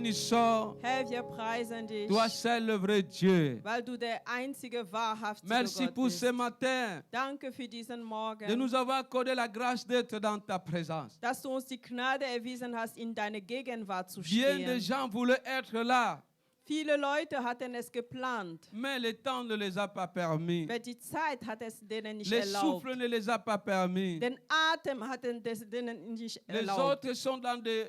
bénissons. Herr, wir preisen dich, Toi seul le vrai Dieu. weil du der einzige wahrhaftige Merci Gott pour bist. ce matin Danke für diesen de Morgen, nous avoir accordé la grâce d'être dans ta présence. dass du uns die Gnade erwiesen hast, in deine Gegenwart zu Bien de stehen. gens voulaient être là, Viele Leute hatten es geplant, mais le temps ne les a pas permis. aber die Zeit hat es denen nicht Le erlaubt. souffle ne les a pas permis. Den Atem hat es denen nicht Les erlaubt. autres sont dans des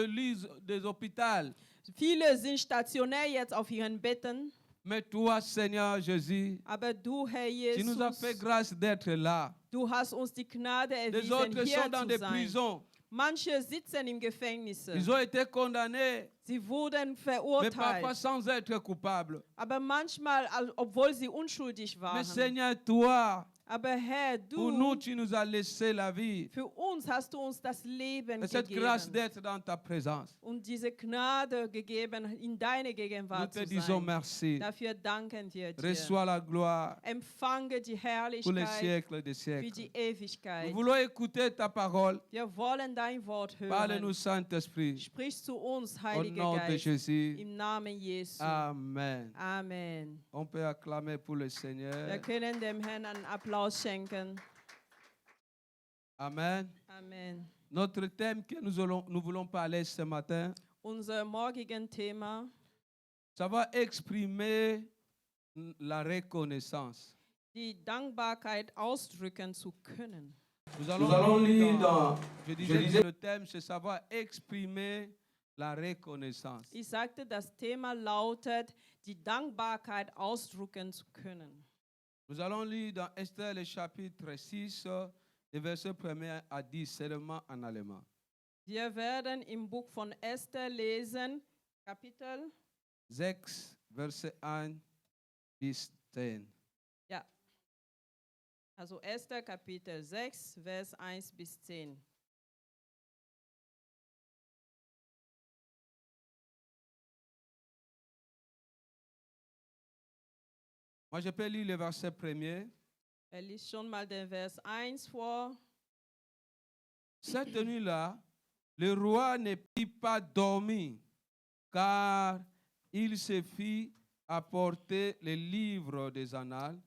lits des hôpitaux. Viele sind stationär jetzt auf ihren Betten, Mais toi, Seigneur Jésus, aber du, Herr tu nous as fait Jesus, grâce d'être là. du hast uns die Gnade Les erwiesen, autres hier sont dans zu des sein. prisons. Manche sitzen im Gefängnis. Ils ont été condamnés, Sie wurden mais parfois verurteilt. sans être coupables. Aber manchmal, obwohl sie unschuldig Mais waren. Seigneur, toi, Aber Herr, pour nous, du, tu nous as laissé la vie. für uns hast du uns das Leben Et cette grâce gegeben. d'être dans ta présence. Und diese Gnade gegeben, in deine Nous Gegenwart te zu disons sein. merci. Dafür danken wir dir. Reçois la gloire Empfange die pour les Herrlichkeit siècles des für siècles. die Nous Ewigkeit. voulons écouter ta parole. Wir wollen dein Wort Parle-nous, hören. Saint-Esprit. Sprich zu uns, Au Heiliger nom de Geist, Jésus. im Namen Jesu. Amen. Amen. On peut acclamer pour le Wir Seigneur. können dem Herrn einen Applaus schenken. Amen. Amen. Notre thème que nous voulons parler ce matin, Unser morgigen Thema, ça va exprimer la reconnaissance. die Dankbarkeit ausdrücken zu können. Nous allons lire dans, je disais, le thème, c'est savoir exprimer la reconnaissance. Ich sagte, das Thema lautet, die Dankbarkeit ausdrücken zu können. Nous allons lire dans Esther le chapitre 6, les versets 1 à 10, seulement en allemand. Wir werden im Buch von Esther lesen, Kapitel, 6, verset 1 bis 10. ja, also Esther Kapitel 6, Vers 1 bis 10. Moi, je peux lire le verset premier. Lies schon mal den Vers 1 vor. Cette nuit-là, le roi ne put pas dormir, car il se fit apporter les livres des annales,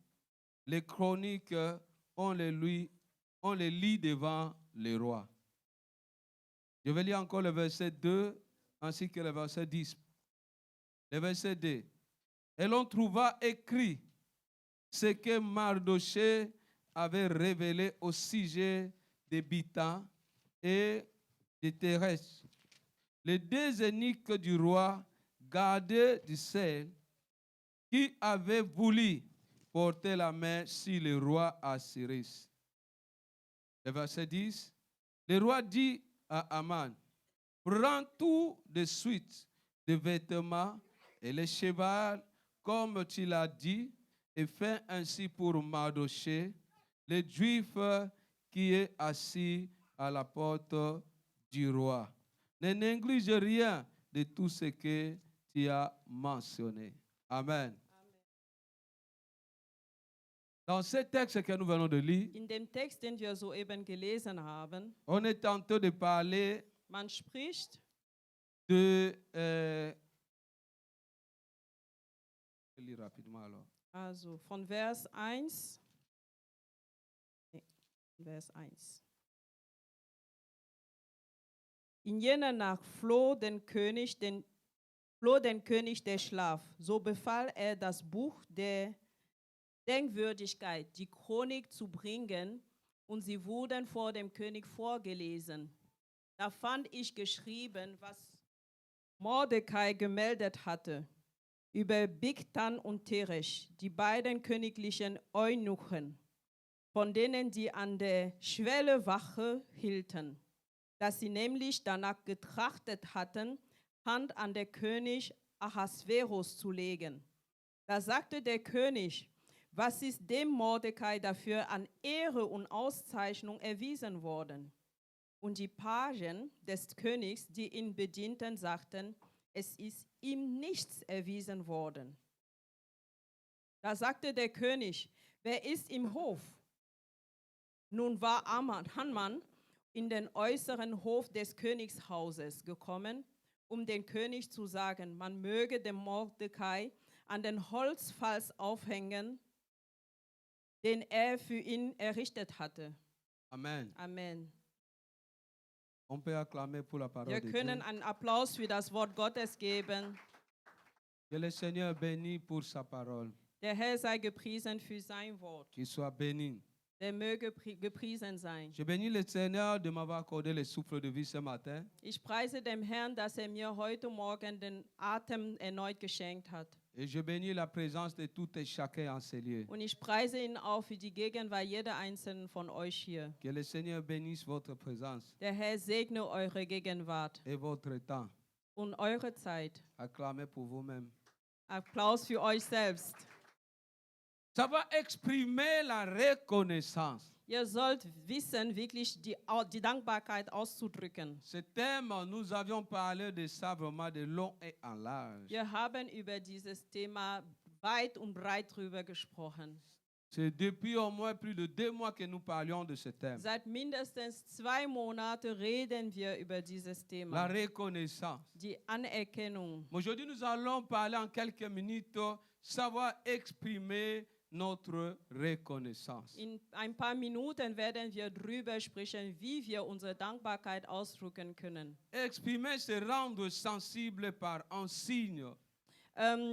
les chroniques, on les lit devant le roi. Je vais lire encore le verset 2 ainsi que le verset 10. Le verset 2. Et l'on trouva écrit ce que Mardochée avait révélé au sujet des Bitans et des Thérès, les deux eunuques du roi, gardés du sel, qui avaient voulu porter la main sur le roi Assyrus. Le verset 10. Le roi dit à Aman, prends tout de suite des vêtements et les cheval comme tu l'as dit, et fais ainsi pour Mardochée, le juif qui est assis à la porte du roi. Ne néglige rien de tout ce que tu as mentionné. Amen. Dans ce texte que nous venons de lire, In dem Text, den wir soeben gelesen haben, on est en train de parler man spricht de... je lis rapidement alors. also von Vers 1. Nee, Vers 1. In jener Nacht floh den König der Schlaf. So befahl er, das Buch der Denkwürdigkeit, die Chronik zu bringen, und sie wurden vor dem König vorgelesen. Da fand ich geschrieben, was Mordecai gemeldet hatte über Bigtan und Teresh, die beiden königlichen Eunuchen, von denen die an der Schwelle Wache hielten, dass sie nämlich danach getrachtet hatten, Hand an der König Ahasverus zu legen. Da sagte der König, was ist dem Mordecai dafür an Ehre und Auszeichnung erwiesen worden? Und die Pagen des Königs, die ihn bedienten, sagten, es ist ihm nichts erwiesen worden. Da sagte der König, wer ist im Hof? Nun war Haman in den äußeren Hof des Königshauses gekommen um den König zu sagen, man möge den Mordecai an den Holzfalz aufhängen, den er für ihn errichtet hatte. Amen. Amen. On peut acclamer pour la parole Wir de können Dieu. einen Applaus für das Wort Gottes geben. Que le Seigneur bénisse pour sa parole. Der Herr sei gepriesen für sein Wort. Qu'il soit béni. Der möge gepriesen sein. Je bénis le Seigneur de m'avoir accordé le souffle de vie ce matin. Ich preise dem Herrn, dass er mir heute Morgen den Atem erneut geschenkt hat. Et je bénis la présence de tout et chacun en ces lieux. Und ich preise ihn auch für die Gegenwart jeder einzelnen von euch hier. Que le Seigneur bénisse votre présence Der Herr segne eure Gegenwart et votre temps. und eure Zeit. Acclamez pour vous-même. Applaus für euch selbst. Ça va exprimer la reconnaissance. Ihr sollt wissen, wirklich die Dankbarkeit auszudrücken. Ce thème, nous avions parlé de ça vraiment de long et en large. Wir haben über dieses Thema weit und breit drüber gesprochen. C'est depuis au moins plus de 2 mois que nous parlions de ce thème. Seit mindestens 2 Monaten reden wir über dieses La Thema. reconnaissance. Die Anerkennung. Aujourd'hui, nous allons parler en quelques minutes, savoir exprimer notre reconnaissance. In ein paar Minuten werden wir darüber sprechen, wie wir unsere Dankbarkeit ausdrücken können. Exprimer, c'est rendre sensible par un signe.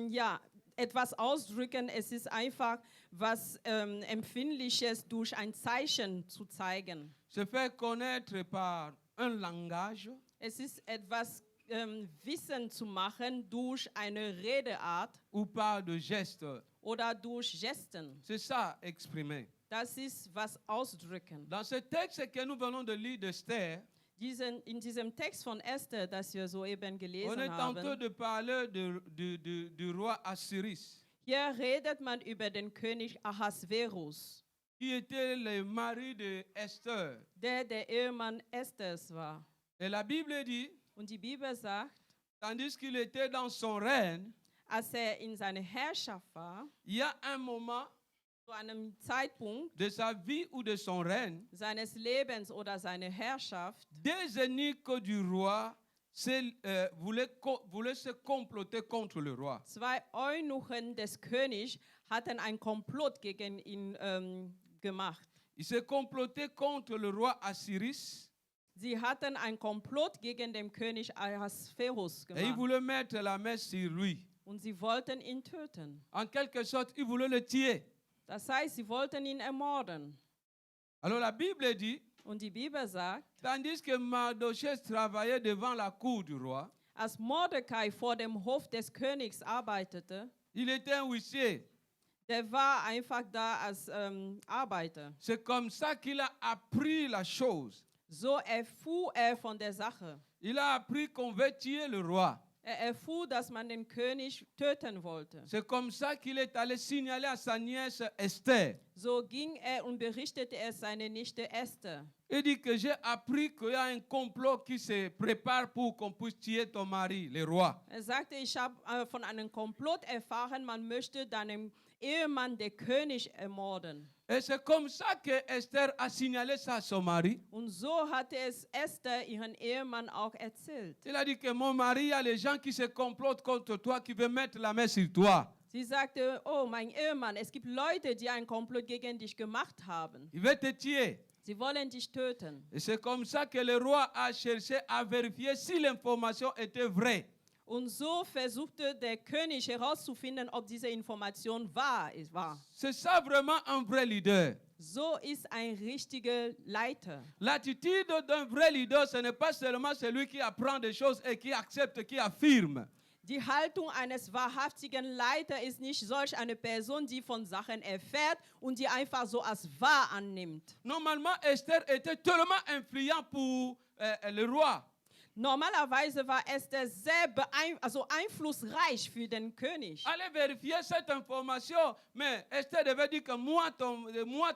Ja, etwas ausdrücken, es ist einfach was Empfindliches durch ein Zeichen zu zeigen. Se faire connaître par un langage, Es ist etwas Wissen zu machen durch eine Redeart ou par de gestes. oder durch Gesten. C'est ça, exprimer. Das ist was ausdrücken. Dans ce texte que nous venons de lire d'Esther, In diesem Text von Esther, das wir soeben on gelesen est en train haben, de parler du roi Assyris, hier redet man über den König Ahasverus, qui était le mari de Esther. der Ehemann Esthers war. Et la Bible dit, Und die Bibel sagt, tandis qu'il était dans son règne, als in seiner Herrschaft war, il y a un moment zu einem Zeitpunkt de sa vie ou de son règne, seines Lebens oder seiner Herrschaft, des eunuques du roi voulaient se comploter contre le roi. 2 Eunuchen des Königs hatten ein Komplott gegen ihn gemacht. Ils se complotaient contre le roi Assyris Sie hatten ein Komplott gegen den König Ahasverus et ils gemacht voulaient mettre la main sur lui. und sie wollten ihn töten. En quelque sorte, ils voulaient le tuer. Das heißt, sie wollten ihn ermorden. Alors la Bible dit, Und die Bibel sagt, tandis que Mardochès travaillait devant la cour du roi, als Mordecai vor dem Hof des Königs arbeitete, il était un huissier. der war einfach da als Arbeiter. C'est comme ça qu'il a appris la chose. So erfuhr er von der Sache. Il a appris qu'on veut tuer le roi. Er erfuhr, dass man den König töten wollte. C'est comme ça qu'il est allé signaler à sa nièce Esther. So ging er und berichtete es seiner Nichte Esther. Il dit que j'ai appris qu'il y a un complot qui se prépare pour qu'on puisse tuer ton mari, le roi. Er sagte, ich habe von einem Komplott erfahren, man möchte deinem Ehemann, der König, ermorden. Et c'est comme ça que Esther a signalé ça à son mari. Und so hatte es Esther ihren Ehemann auch erzählt. Il a dit que mon mari, il y a les gens qui se complotent contre toi, qui veulent mettre la main sur toi. Sie sagte, oh mein Ehemann, es gibt Leute, die einen Komplott gegen dich gemacht haben. Il veut te tuer. Sie wollen dich töten. Et c'est comme ça que le roi a cherché à vérifier si l'information était vraie. Und so versuchte der König herauszufinden, ob diese Information wahr war. C'est ça vraiment un vrai leader. So ist ein richtiger Leiter. L'attitude d'un vrai leader, ce n'est pas seulement celui qui apprend des choses et qui accepte, qui affirme. Die Haltung eines wahrhaftigen Leiters ist nicht solch eine Person, die von Sachen erfährt und die einfach so als wahr annimmt. Normalement, Esther était tellement influente pour le roi. Normalerweise war Esther sehr einflussreich für den König. Allez vérifier cette information. Mais Esther devait dire que moi,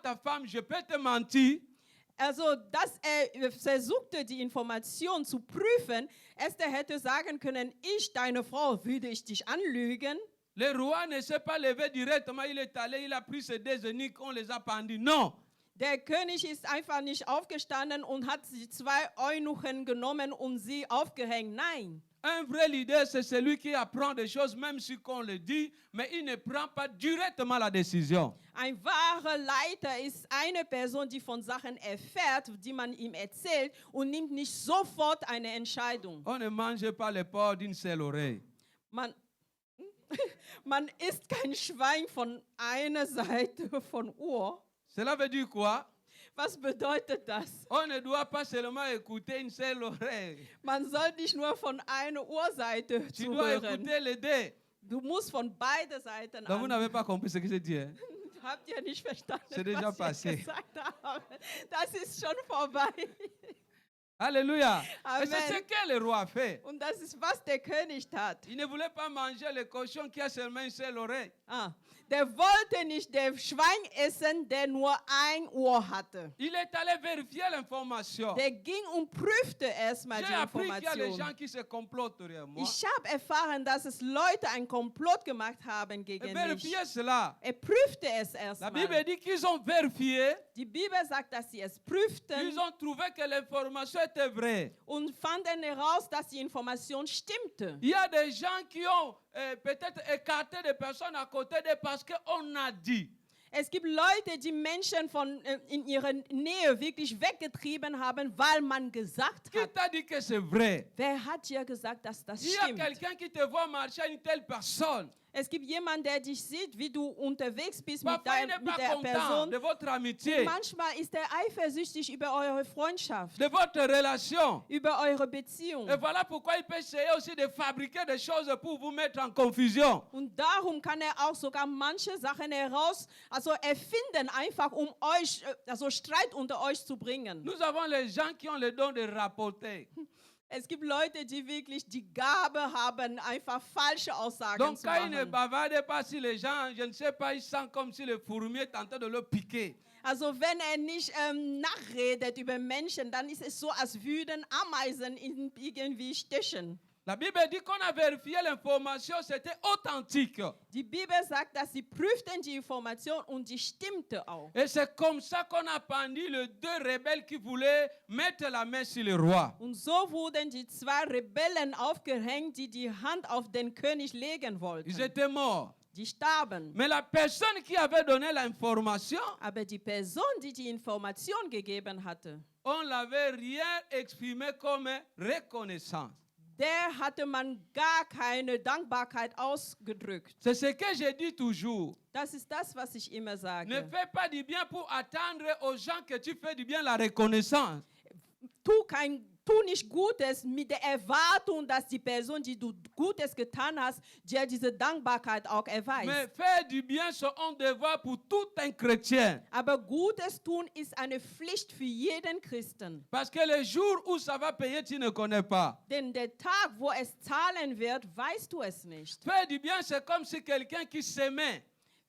ta femme, je peux te mentir. Also, dass er versuchte, die Information zu prüfen, Esther hätte sagen können, ich, deine Frau, würde ich dich anlügen. Le roi ne s'est pas levé directement, il est allé, il a pris ses 2 eunuques, on les a pendus. Non. Der König ist einfach nicht aufgestanden und hat die 2 Eunuchen genommen und sie aufgehängt. Nein. Un vrai leader, c'est celui qui apprend des choses, même si on le dit, mais il ne prend pas directement la décision. Ein wahrer Leiter ist eine Person, die von Sachen erfährt, die man ihm erzählt und nimmt nicht sofort eine Entscheidung. On ne mange pas les porcs d'une seule oreille. Man isst kein Schwein von einer Seite von Ohr. Cela veut dire quoi? Was bedeutet das? On ne doit pas seulement écouter une seule oreille. Man soll nicht nur von einer Ohrseite Tu dois zuhören. écouter les deux. Du musst von beiden Seiten Donc vous an. n'avez pas compris ce que j'ai dit. Hein? Habt ihr nicht verstanden, C'est déjà was ich passé. gesagt habe? Das ist schon vorbei. Alléluia. Et c'est ce Amen. que le roi a fait. Und das ist, was der König tat. Il ne voulait pas manger le cochon qui a seulement une seule oreille. Der wollte nicht der Schwein essen, der nur ein Ohr hatte. Il est allé vérifier l'information. Der ging und prüfte erstmal die J'ai appris qu'il y a des Information. gens qui se complotent derrière moi. Ich habe erfahren, dass es Leute ein Komplott gemacht haben Et gegen mich. vérifier cela. Er prüfte es La Bible erstmal. dit qu'ils ont vérifié. Die Bibel sagt, dass sie es prüften Ils ont trouvé que l'information était vraie. und fanden heraus, dass die Information stimmte. Il y a des gens qui ont peut-être écarté des personnes à côté d'eux parce qu'on a dit. Es gibt Leute, die Menschen in ihrer Nähe wirklich weggetrieben haben, weil man gesagt Qui hat. t'a dit que c'est vrai? Wer hat dir gesagt, dass das Il y a stimmt? quelqu'un qui te voit marcher à une telle personne. Es gibt jemanden, der dich sieht, wie du unterwegs bist Parfois, il mit n'est pas der content Person. de votre amitié, Manchmal ist er eifersüchtig über eure Freundschaft, de votre relation. über eure Beziehung. Et voilà pourquoi il peut essayer aussi de fabriquer des choses pour vous mettre en confusion. Und darum kann er auch sogar manche Sachen erfinden, einfach um euch, also Streit unter euch zu bringen. Nous avons les gens qui ont le don de rapporter. Es gibt Leute, die wirklich die Gabe haben, einfach falsche Aussagen Donc zu quand ils ne machen. bavardent pas sur les gens, je ne sais pas, ils sentent comme si le fourmier tentait de le piquer. Also wenn er nicht nachredet über Menschen, dann ist es so, als würden Ameisen ihn irgendwie stechen. La Bible dit qu'on a vérifié l'information, c'était authentique. Die Bibel sagt, dass sie prüften die Information und die stimmte auch. Et c'est comme ça qu'on a pendu les deux rebelles qui voulaient mettre la main sur le roi. Und so wurden die zwei Rebellen aufgehängt, die die Hand auf den König legen wollten. Ils étaient morts. Die starben. Mais la personne qui avait donné l'information, Aber die Person, die die Information gegeben hatte, on l'avait rien exprimé comme reconnaissance. der hatte man gar keine Dankbarkeit ausgedrückt. C'est ce que je dis toujours. Das ist das, was ich immer Ne sage. fais pas du bien pour attendre aux gens que tu fais du bien la reconnaissance. Tu nicht Gutes mit der Erwartung, dass die Person, die du Gutes getan hast, dir diese Dankbarkeit auch Mais erweist. faire du bien, c'est un devoir pour tout un chrétien. Aber Gutes tun ist eine Pflicht für jeden Christen. Parce que le jour où ça va payer, tu ne connais pas. Denn der Tag, wo es zahlen wird, weißt du es nicht. Faire du bien, c'est comme si quelqu'un qui s'aimait.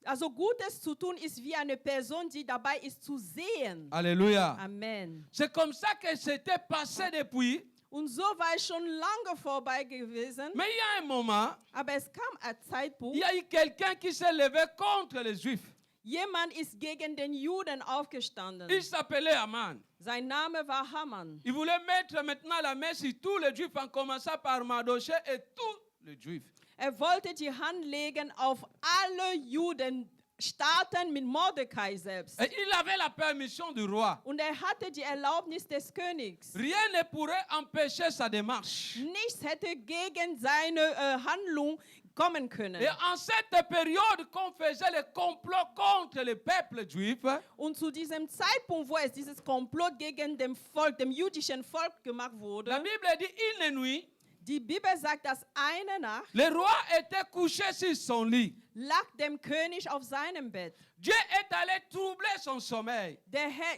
Also Gutes zu tun ist wie eine Person, die dabei ist zu sehen. Alléluia. Amen. C'est comme ça que c'était passé depuis. Und so war es schon lange vorbei gewesen. Mais il y a un moment, Aber es kam ein il Zeitpunkt, y a eu quelqu'un qui s'est levé contre les Juifs. jemand ist gegen den Juden aufgestanden. Il s'appelait Aman. Sein Name war Haman. Il voulait mettre maintenant la main sur tous les Juifs, en commençant par Mardoché et tous les Juifs. Er wollte die Hand legen auf alle Juden, starten mit Mordecai selbst. Et il avait la permission du roi. Und er hatte die Erlaubnis des Königs. Rien ne pourrait empêcher sa démarche. Nichts hätte gegen seine Handlung kommen können. Et en cette période qu'on faisait le complot contre le peuple juif, Und zu diesem Zeitpunkt, wo es dieses Komplott gegen dem Volk, dem jüdischen Volk gemacht la wurde, Bible dit une nuit, die Bibel sagt, dass eine Nacht le roi était couché sur son lit. lag dem König auf seinem Bett. Dieu est allé troubler son sommeil.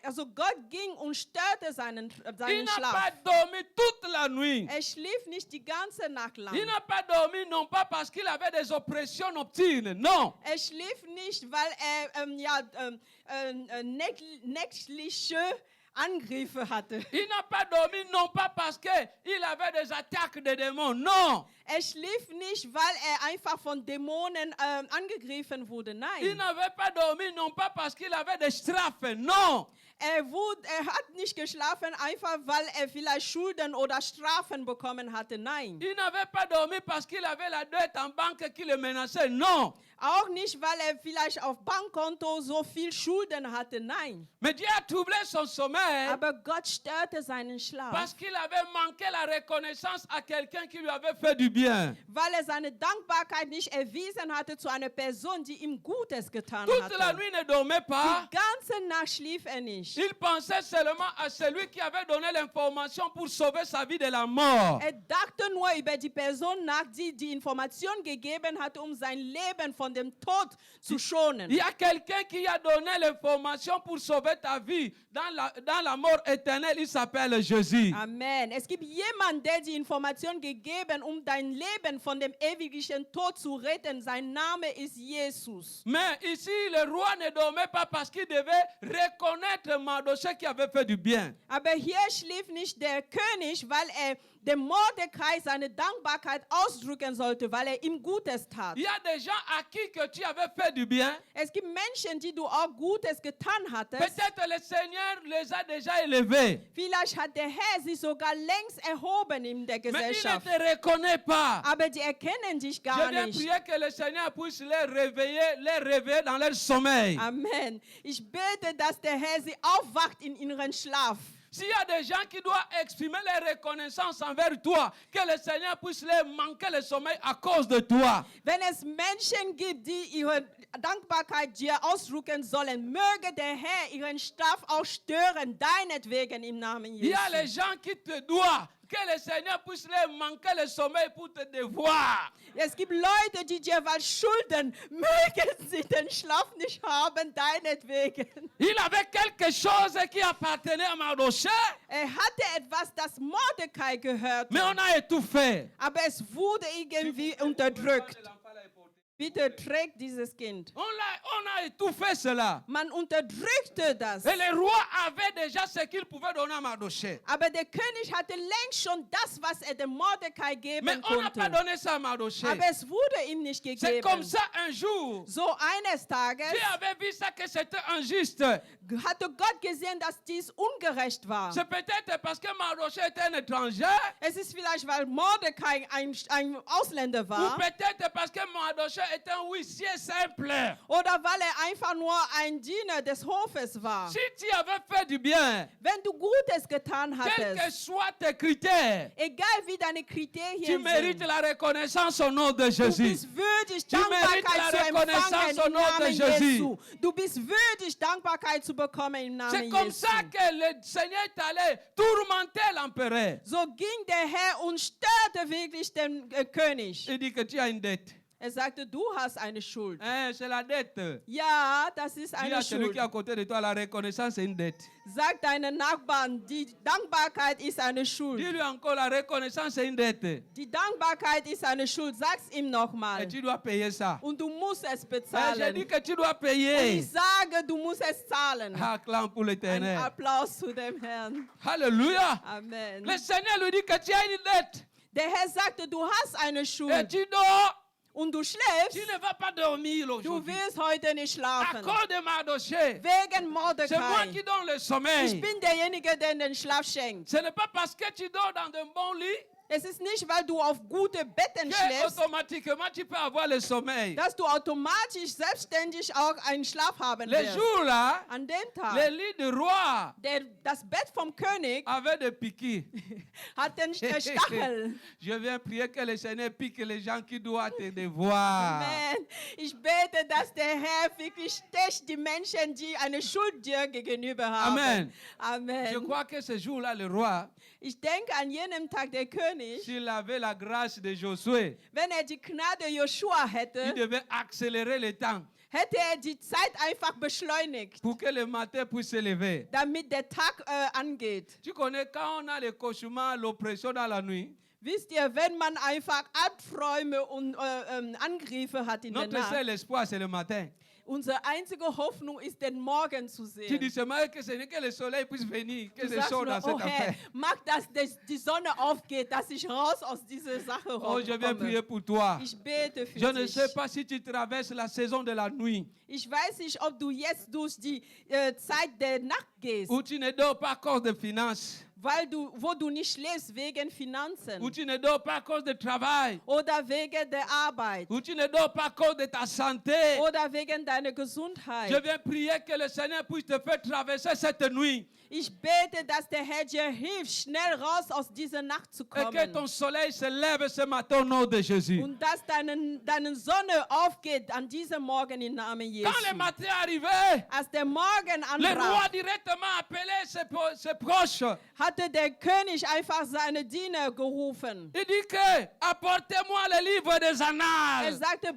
Also Gott ging und störte seinen Il n'a Schlaf. pas dormi toute la nuit. Er schlief nicht die ganze Nacht lang. Il n'a pas dormi non pas parce qu'il avait des oppressions nocturnes, non. Er schlief nicht, weil er nächtliche Angriffe hatte. Il n'a pas dormi non pas parce qu'il avait des attaques de démons, non. schlief nicht, weil einfach von Dämonen angegriffen wurde. Il Nein. n'avait pas dormi, non pas parce qu'il avait des Strafen, non. Er hat nicht geschlafen, einfach weil er vielleicht Schulden oder Strafen bekommen hatte. Nein. Il n'avait pas dormi parce qu'il avait la dette en banque qui le menaçait, non. Auch nicht, weil er vielleicht auf Bankkonto so viel Schulden hatte. Nein. Mais Dieu a troublé son sommeil Aber Gott störte seinen Schlaf, parce qu'il avait manqué la reconnaissance à quelqu'un qui lui avait fait du bien. weil er seine Dankbarkeit nicht erwiesen hatte zu einer Person, die ihm Gutes getan Toute la hatte. nuit ne dormait pas. Die ganze Nacht schlief er nicht. Il pensait seulement à celui qui avait donné l'information pour sauver sa vie de la mort. Er dachte nur über die Person nach, die die Information gegeben hat, um sein Leben von dem Tod zu schonen. Il y a quelqu'un qui a donné l'information pour sauver ta vie dans la mort éternelle. Il s'appelle Jésus. Amen. Es gibt jemanden, der die Information gegeben, um dein Leben von dem ewigen Tod zu retten. Sein Name ist Jesus. Mais ici, le roi ne dormait pas parce qu'il devait reconnaître Mardochée qui avait fait du bien. Aber hier schlief nicht der König, weil er dem Mordecai seine Dankbarkeit ausdrücken sollte, weil er ihm Gutes tat. Il y a des gens à qui que tu avais fait du bien. Es gibt Menschen, die du auch Gutes getan hattest. Peut-être le Seigneur les a déjà élevés. Vielleicht hat der Herr sie sogar längst erhoben in der Mais il ne Gesellschaft. te reconnaît pas. Aber die erkennen dich Je gar viens nicht. prier que le Seigneur puisse les réveiller dans leur sommeil. Amen. Ich bete, dass der Herr sie aufwacht in ihren Schlaf. S'il y a des gens qui doivent exprimer leur reconnaissance envers toi, que le Seigneur puisse les manquer le sommeil à cause de toi. Wenn es Menschen gibt, die ihre Dankbarkeit dir ausdrücken sollen, möge der Herr ihren Schlaf auch stören, deinetwegen im Namen Il y a les Jesu. gens qui te doivent, que le Seigneur puisse les manquer le sommeil pour te devoir. Es gibt Leute, die dir was schulden, mögen sie den Schlaf nicht haben, deinetwegen. Il avait quelque chose qui appartenait à Mardochée, Er hatte etwas, das Mordecai gehört, mais on a étouffé. aber es wurde irgendwie unterdrückt. Bitte trägt dieses Kind. On a étouffé cela. Man unterdrückte das. Et le roi avait déjà ce qu'il pouvait donner à Mardochée. Aber der König hatte längst schon das, was er dem Mordecai Mais geben on n'a pas konnte. donné ça à Mardochée. Aber es wurde ihm nicht C'est comme gegeben. ça un jour. So eines Tages Dieu avait vu ça que c'était injuste. hatte Gott gesehen, dass dies ungerecht war. C'est peut-être parce que Mardochée était un étranger. Es ist vielleicht, weil Mordecai ein Ausländer Ou war. peut-être parce que Mardochée était un huissier simple. Oder weil er einfach nur ein Diener des Hofes war. Si tu avais fait du bien, Wenn du Gutes getan quels que hattest, soient tes critères, egal wie deine tu Kriterien mérites sind, la reconnaissance au nom de du Jésus. bist würdig, Tu mérites Dankbarkeit la zu reconnaissance empfangen au im nom de Namen Jésus. Jesu. Du bist würdig, Dankbarkeit zu bekommen im C'est Namen comme Jesu. ça que le Seigneur est allé tourmenter l'empereur. So ging der Herr und störte wirklich den König. Il dit que tu as une dette. Er sagte, du hast eine Schuld. C'est la dette. Ja, das ist Dis à eine celui Schuld. qui est à côté de toi, la reconnaissance est une dette. Sag deinen Nachbarn, die Dankbarkeit ist eine Schuld. Dis-lui encore, la reconnaissance est une dette. Die Dankbarkeit ist eine Schuld. Sag's ihm Et nochmal. tu dois payer ça. Und du musst es J'ai bezahlen. dit que tu dois Und payer. ich sage, du musst es zahlen. Acclame pour Ein l'éternel. Applaus zu dem Herrn. Alléluia. Amen. Le Seigneur lui dit que tu as une dette. Der Herr sagte, du hast eine Et Schuld. tu dors. Und du Tu schläfst. ne vas pas dormir Du aujourd'hui. wirst heute nicht À schlafen. cause de Mardochée. Wegen C'est moi qui Mordecai. donne le Ich sommeil. bin derjenige, der den Schlaf schenkt. Ce n'est pas parce que tu dors dans un bon lit Es ist nicht, weil du auf gute Betten que schläfst, automatiquement tu peux avoir le sommeil. dass du automatisch selbstständig auch einen Schlaf haben Les wirst. jours là, An dem le Tag, lit du roi das Bett vom König avait des piquets. hat den Stachel. Je viens prier que le Seigneur pique les gens qui doivent te devoir. Amen. Ich bete, dass der Herr wirklich sticht die Menschen, die eine Schuld dir gegenüber haben. Amen. Amen. Je crois que ce jour-là, le roi, Ich denke an jenem Tag der König, s'il avait la grâce de Josué, wenn er die Gnade Joshua il hätte, devait accélérer le temps hätte er die Zeit einfach beschleunigt, pour que le matin puisse se lever. damit der Tag angeht. Tu connais quand on a les cauchemars, l'oppression dans la nuit, Wisst ihr, wenn man einfach Albträume und Angriffe hat in der Notre Nacht, seul espoir, c'est le matin. unsere einzige Hoffnung ist, den Morgen zu Tu sehen. dis seulement que ce n'est que le soleil puisse venir, que Du je sagst sors nur, dans cette oh Herr, affaire. mach, dass die Sonne aufgeht, dass ich raus aus dieser Sache Oh, je viens prier komme. pour toi. Ich bete für Je ne dich. sais pas si tu traverses la saison de la nuit, Ich weiß nicht, ob du jetzt durch die Zeit der Nacht gehst, où tu ne dors pas à cause de finances, wo du nicht schläfst wegen Finanzen où tu ne dors pas à cause de travail, oder wegen der Arbeit où tu ne dors pas à cause de ta santé. oder wegen deiner Je Gesundheit. viens prier que le Seigneur puisse te faire traverser cette nuit Ich bete, dass der Herr dir hilft, schnell raus aus dieser Nacht zu et que ton kommen. soleil se lève ce matin au nom de Jésus. Und dass deine Sonne aufgeht an diesem Morgen im Namen Jesu. Quand le matin est arrivé, Als der Morgen le roi anbrach, directement appelé ses proches. hatte der König einfach seine Diener gerufen. Il dit que apportez-moi le livre des Er annales. sagte,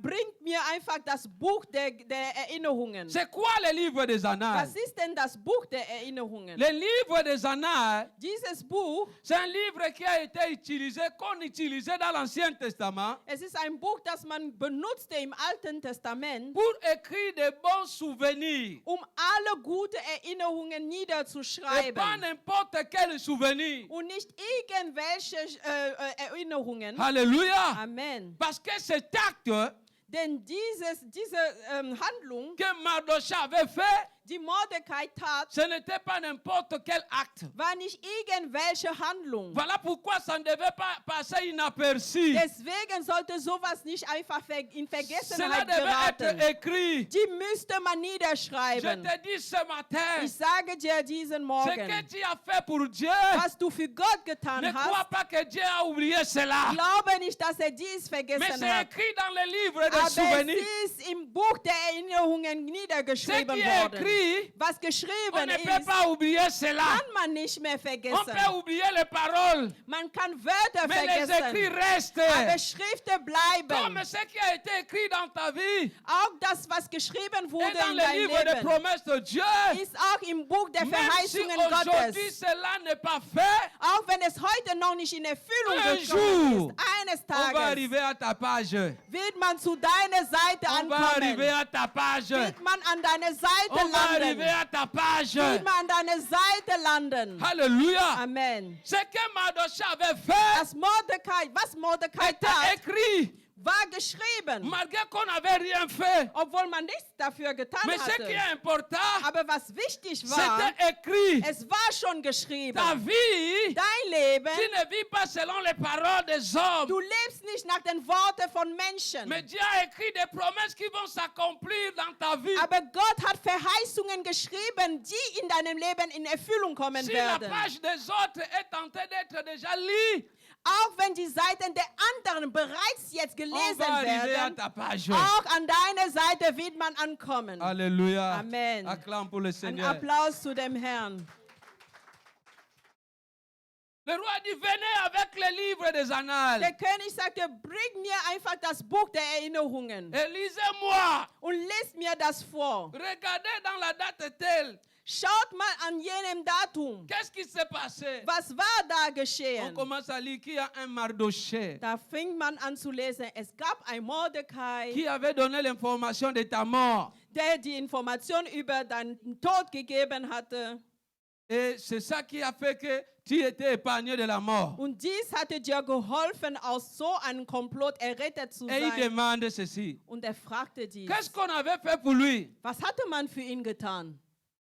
bringt mir einfach das Buch der Erinnerungen. C'est quoi le livre des annales? Was ist denn das Buch der Erinnerungen? Le livre des annales, Dieses Buch, c'est un livre qui a été utilisé, qu'on utilisait dans l'Ancien Testament es ist ein Buch, das man benutzte im Alten Testament, pour écrire de bons souvenirs. alle gute Erinnerungen Et pas niederzuschreiben. n'importe quel souvenir. Und nicht irgendwelche Erinnerungen. Alléluia. Amen. Parce que cet acte Denn diese Handlung, que Mardochée avait fait, die Mordecai tat, ce n'était pas n'importe quel acte. war nicht irgendwelche Handlung. Voilà pourquoi ça ne devait pas passer inaperçu. Deswegen sollte sowas nicht einfach in Cela Vergessenheit devait geraten. être écrit. Die müsste man Je niederschreiben. te dis ce matin, Ich sage dir diesen ce que Morgen, tu as fait pour Dieu, was du für Gott ne getan crois hast, pas que Dieu a oublié cela. glaube nicht, dass dies Mais vergessen c'est hat. écrit dans le livre des Aber souvenirs. es ist im Buch der Erinnerungen Ce niedergeschrieben qui est worden. écrit, Was on geschrieben ne peut ist, pas oublier cela. kann man nicht mehr On peut vergessen. oublier les paroles, Man kann Wörter mais les écrits vergessen, restent. aber Schriften bleiben. Comme ce qui a été écrit dans ta vie Auch das, was geschrieben et wurde dans in le dein livre des Leben, promesses de Dieu. ist auch im Buch der Même si Verheißungen aujourd'hui Gottes. cela n'est pas fait, Auch wenn es heute noch nicht in Erfüllung Un gekommen jour, ist, eines on va Tages arriver à ta page. wird man zu deiner Seite On va arriver ankommen. à ta page. Wird man an deiner Seite On va arriver landen. à ta page. Wird man an deiner Seite landen. Alléluia. Amen. Ce que Mardochée avait fait Was Mordecai était tat, écrit, war geschrieben, malgré qu'on n'avait rien fait. obwohl man nichts dafür getan Mais ce qui est hatte. important, Aber was wichtig war, c'était écrit. es war schon Ta geschrieben. vie, Dein Leben, tu ne vis pas selon les paroles des hommes. du lebst nicht nach den Worten von Menschen. Mais Dieu a écrit des promesses qui vont s'accomplir dans ta vie. Aber Gott hat Verheißungen geschrieben, die in deinem Leben in Erfüllung kommen Si la werden. page des autres est tentée d'être déjà lue, Auch wenn die Seiten der anderen bereits jetzt on gelesen va arriver à werden, ta page. auch an deiner Seite wird man ankommen. Alléluia. Amen. Acclame pour le Ein Seigneur. Applaus zu dem Herrn. Le roi dit, venez avec le livre des annales Der König sagte, bring mir einfach das Buch der Erinnerungen et lisez-moi. und lest mir das vor. Regardez dans la date telle. Schaut mal an jenem Datum. Qu'est-ce qui s'est passé? Was war da On geschehen? commence à lire qu'il y a un Mardochée Da fing man an zu lesen, es gab ein Mordecai, qui avait donné l'information de ta mort. der die Information über deinen Tod gegeben hatte. Et c'est ça qui a fait que tu étais épargné de la mort. Und dies hatte dir geholfen, aus so einem Komplott errettet zu Et il sein. demande ceci. Und er fragte dies. Qu'est-ce qu'on avait fait pour lui? Was hatte man für ihn getan?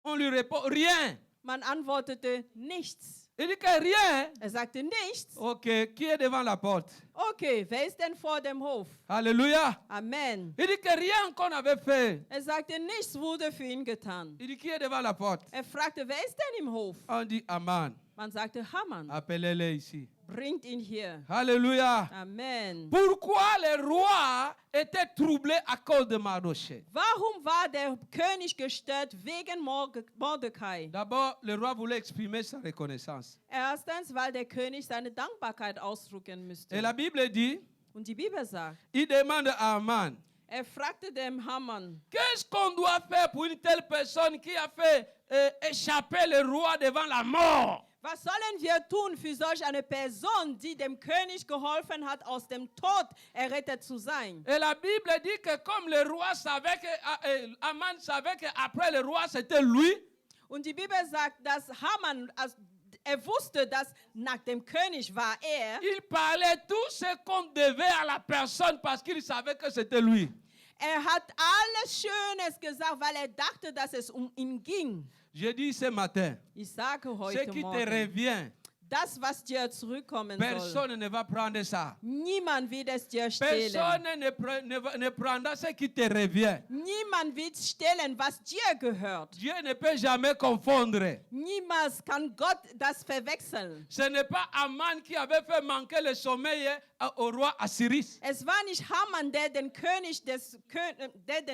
On lui répond rien. Man antwortete nichts. Il dit que rien. Er sagte nichts. Ok, qui est devant la porte? Okay, wer ist denn vor dem Hof? Alléluia. Amen. Il dit que rien qu'on avait fait. Er sagte, nichts wurde für ihn getan. Il dit qui est devant la porte? Er fragte, wer ist denn im Hof? On dit Aman. Man sagte, Haman. Appelez-le ici. Bringt ihn hier. Alléluia. Amen. Pourquoi le roi était troublé à cause de Mardochée? Warum war der König gestört wegen Mordecai? D'abord, le roi voulait exprimer sa reconnaissance. Erstens, weil der König seine Dankbarkeit ausdrücken Et müsste. la Bible dit, Und die Bibel sagt, il demande à Aman, er fragte dem Haman, qu'est-ce qu'on doit faire pour une telle personne qui a fait échapper le roi devant la mort? Was sollen wir tun für solch eine Person, die dem König geholfen hat, aus dem Tod errettet zu sein? Et la Bible dit que comme le roi savait que Aman savait qu'après le roi c'était lui, Und die Bibel sagt, dass Haman, er wusste, dass nach dem König war er. il parlait tout ce qu'on devait à la personne parce qu'il savait que c'était lui. Er hat alles Schönes gesagt, weil er dachte, dass es um ihn ging. Je dis ce matin, Ich sage ce heute qui te Morgen, revient, das, was dir zurückkommen soll, personne ne va prendre ça. niemand wird es dir stehlen. Personne ne prendra ce qui te revient. Niemand wird stehlen, was dir gehört. Dieu ne peut jamais confondre. Niemals kann Gott das verwechseln. Ce n'est pas Aman qui avait fait manquer le sommeil au roi Assyris. Es war nicht Haman, der den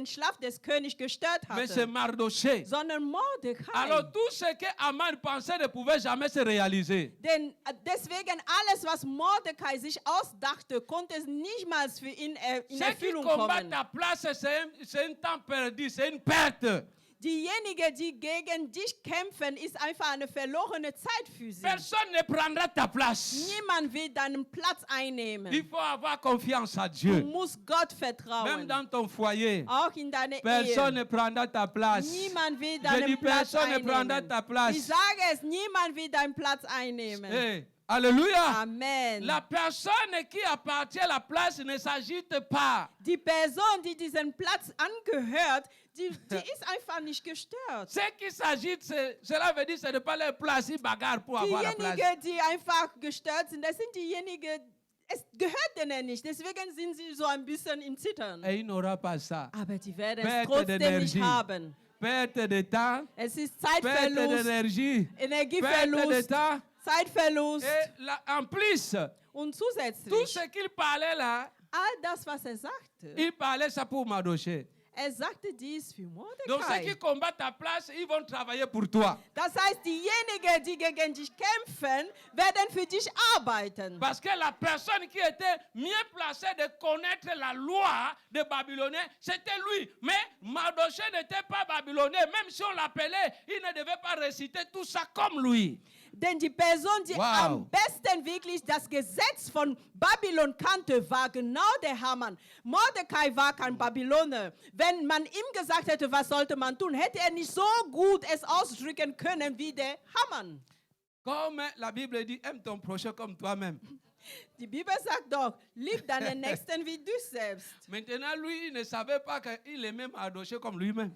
Schlaf des Königs gestört Mais c'est hatte, Mardoché. sondern Mordecai. Alors tout ce que Aman pensait ne pouvait jamais se réaliser. Denn deswegen alles, was Mordecai sich ausdachte, konnte es niemals für ihn in Ceux qui Erfüllung combattent kommen. ta place, c'est un temps perdu, c'est une perte. Diejenigen, die gegen dich kämpfen, ist einfach eine verlorene Zeit für sie. Personne ne prendra ta place. Niemand will deinen Platz einnehmen. Il faut avoir confiance à Du Dieu. musst Gott Même vertrauen. dans ton foyer, Auch in deiner personne Ehe. ne prendra ta place. Niemand will Je dis deinen Platz personne ne prendra einnehmen. ta place. Ich sage es, niemand will deinen Platz einnehmen. Hey, alléluia. Amen. La personne qui appartient à la place ne s'agite pas. Die Person, die diesen Platz angehört, die ist einfach nicht gestört. Ce qui s'agite, cela veut dire que ce n'est pas leur place, ils bagarrent pour avoir la place. Diejenigen, die einfach gestört sind, das sind diejenigen, es gehört denen nicht. Deswegen sind sie so ein bisschen im Zittern. Et il n'aura pas ça. Aber die werden es Perte trotzdem nicht d'énergie. haben. Perte de temps, Es ist perte Zeitverlust, d'énergie, perte de Energieverlust, temps. Zeitverlust. En plus, Und tout zusätzlich, ce qu'il parlait là, all das, was er sagte, il parlait ça pour Mardoché. er sagte dies für Donc ceux qui Mordecai. combattent ta place, ils vont travailler pour toi. Das heißt, diejenigen, die gegen dich kämpfen, werden für dich arbeiten. Parce que la personne qui était mieux placée de connaître la loi des Babyloniens, c'était lui. Mais Mardoché n'était pas babylonais. Même si on l'appelait, il ne devait pas réciter tout ça comme lui. Denn die Person, die Wow. am besten wirklich das Gesetz von Babylon kannte, war genau der Haman. Mordecai war kein Babyloner. Wenn man ihm gesagt hätte, was sollte man tun, hätte er nicht so gut es ausdrücken können wie der Haman. Comme la Bible dit, aime ton prochain comme toi-même. Die Bibel sagt doch, lieb deinen Nächsten wie du selbst. Maintenant, lui, il ne savait pas qu'il aimait Mardoché comme lui-même.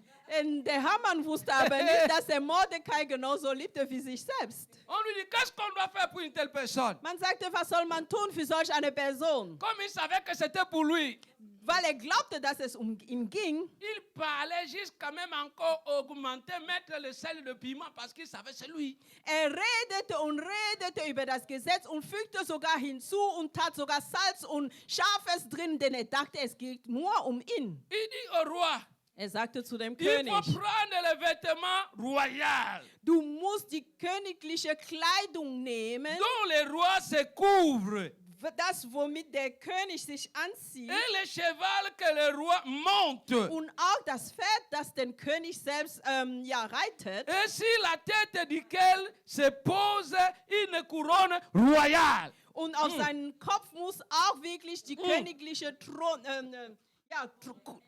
Der Haman wusste aber nicht, dass er Mordecai genauso liebte wie sich selbst. On lui dit, qu'est-ce qu'on doit faire pour une telle personne? Man sagte, was soll man tun für solch eine Person? Comme il savait que c'était pour lui, Weil er glaubte, dass es um ihn ging, il parlait jusqu'à même encore augmenter, mettre le sel et le piment parce qu'il savait c'est lui. er redete und redete über das Gesetz und fügte sogar hinzu und tat sogar Salz und Scharfes drin, denn er dachte, es geht nur um ihn. Il dit au roi, Er sagte zu dem il faut König, prendre le vêtement royal du musst die königliche Kleidung nehmen, dont le roi se couvre das, womit der König sich anzieht, et le cheval que le roi monte. und auch das Pferd, das den König selbst reitet. Et sur la tête duquel se pose une couronne royale. Und auf seinen Kopf muss auch wirklich die königliche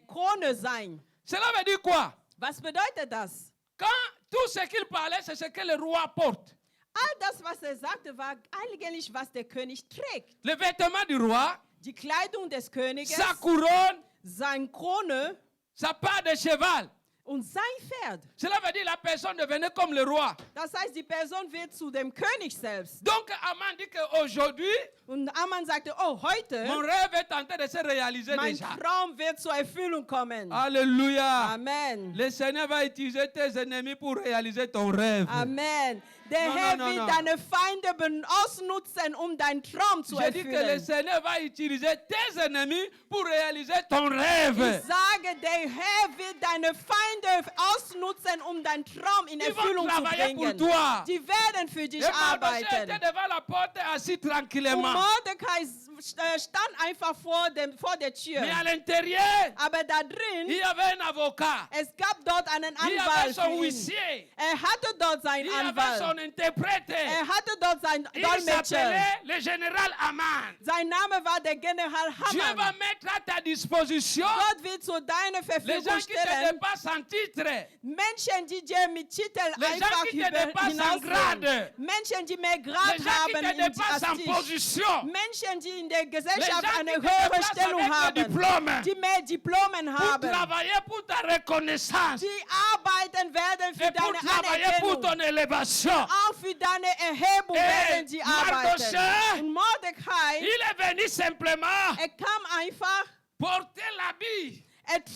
Krone sein. Cela veut dire quoi? Was bedeutet das? Quand tout ce qu'il parlait, c'est ce que le roi porte. All das, was er sagte, war eigentlich, was der König trägt. Le vêtement du roi, Die Kleidung des Königs, sa couronne, seine Krone sa part de cheval. und sein Pferd. Cela veut dire la personne devenait comme le roi. Das heißt, die Person wird zu dem König selbst. Donc Aman dit qu'aujourd'hui, Und Aman sagte, oh, heute, mon rêve est en train de se réaliser mein déjà. Traum wird zur Erfüllung kommen. Alléluia. Amen. Le Seigneur va utiliser tes ennemis pour réaliser ton rêve. Amen. Der Non, Herr non, non, wird non. deine Feinde ausnutzen, um deinen Traum zu Je dis que le erfüllen. Seigneur va utiliser tes ennemis pour réaliser ton rêve. Ich sage, der Herr wird deine Feinde ausnutzen, um deinen Traum in Ils vont Erfüllung zu travailler pour bringen. toi. Die werden für dich Et Mardoché était arbeiten. devant la porte assis Und tranquillement. Mordecai stand einfach vor der Tür. Mais à l'intérieur, Aber da il drin, y avait un avocat. es gab dort einen Il y avait Anwalt son für ihn. huissier. Hatte dort seinen Il y avait Anwalt. son interprète. Hatte dort seinen Il Dolmetscher. s'appelait le général Aman. Sein Name war der General Dieu va Haman. mettre à ta disposition Gott wird zu deiner les gens Verfügung qui te stellen dépassent en titre. Menschen, die dir mit Titel Les gens einfach qui te dépassent en grade. hinausgehen. Menschen, die mehr Les Grad gens qui haben te als dépassent en dich. position. Menschen, die in der Les Gesellschaft gens eine qui te höhere dépassent Stellung avec le haben. diplôme. Die mehr Diplomen Pour haben. travailler pour ta reconnaissance. Die arbeiten werden für Et pour deine travailler pour Anerkennung. ton élévation. Auch für deine Erhebung werden sie arbeiten. Mardochée, Und Mordecai, il est venu simplement kam einfach, porter l'habit.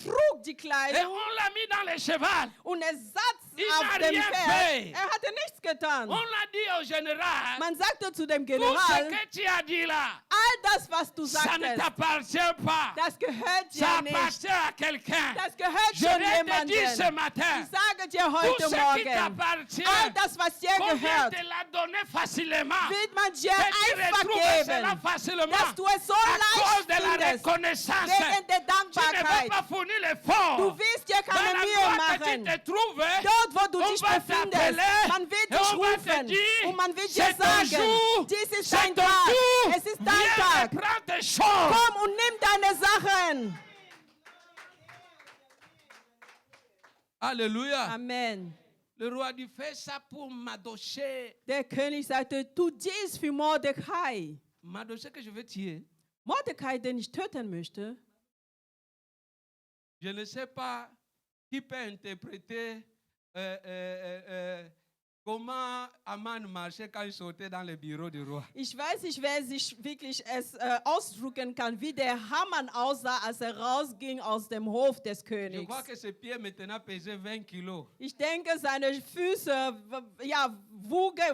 trug die Et Kleidung on l'a mis dans le cheval. und saß Il auf n'a dem rien Pferd. fait. Hatte nichts getan. On l'a dit au général. Man sagte zu dem Tout ce General, que tu as dit là, all das, was du ça ne sagtest, t'appartient pas. das gehört Ça dir nicht. appartient à quelqu'un. Das gehört Je schon vais te dire ce jemandem. matin, Ich sage dir tout heute ce qui Morgen, t'appartient, all das, was dir qu'on vient gehört, te la donner facilement. wird man dir Que tu einfach retrouves cela geben, facilement dass du es so à cause leicht de la findest, reconnaissance. wegen der Tu ne vas Dankbarkeit. pas fournir l'effort. Du wirst dir Dans keine la Mühe gloire que tu machen. te trouves, Dort, wo du on dich va befindest, t'appeler man wird et dich on va te rufen dire, und man wird dir c'est ton sagen, jour, dies ist c'est dein ton Tag, tour, es ist dein viens Tag. et prends tes choses. Komm und nimm deine Sachen. Alléluia. Amen. Le roi dit, fais ça pour Mardochée. Der König sagte, tu dies für Mordecai. Mardochée que je veux tuer. Mordecai, den ich töten möchte. Je ne sais pas qui peut interpréter comment Aman marchait quand il sortait dans le bureau du roi. Ich weiß nicht, wer sich wirklich es ausdrücken kann, wie der Haman aussah, als rausging aus dem Hof des Je Königs. crois que ses pieds maintenant pesaient 20 kilos. Ich denke, seine Füße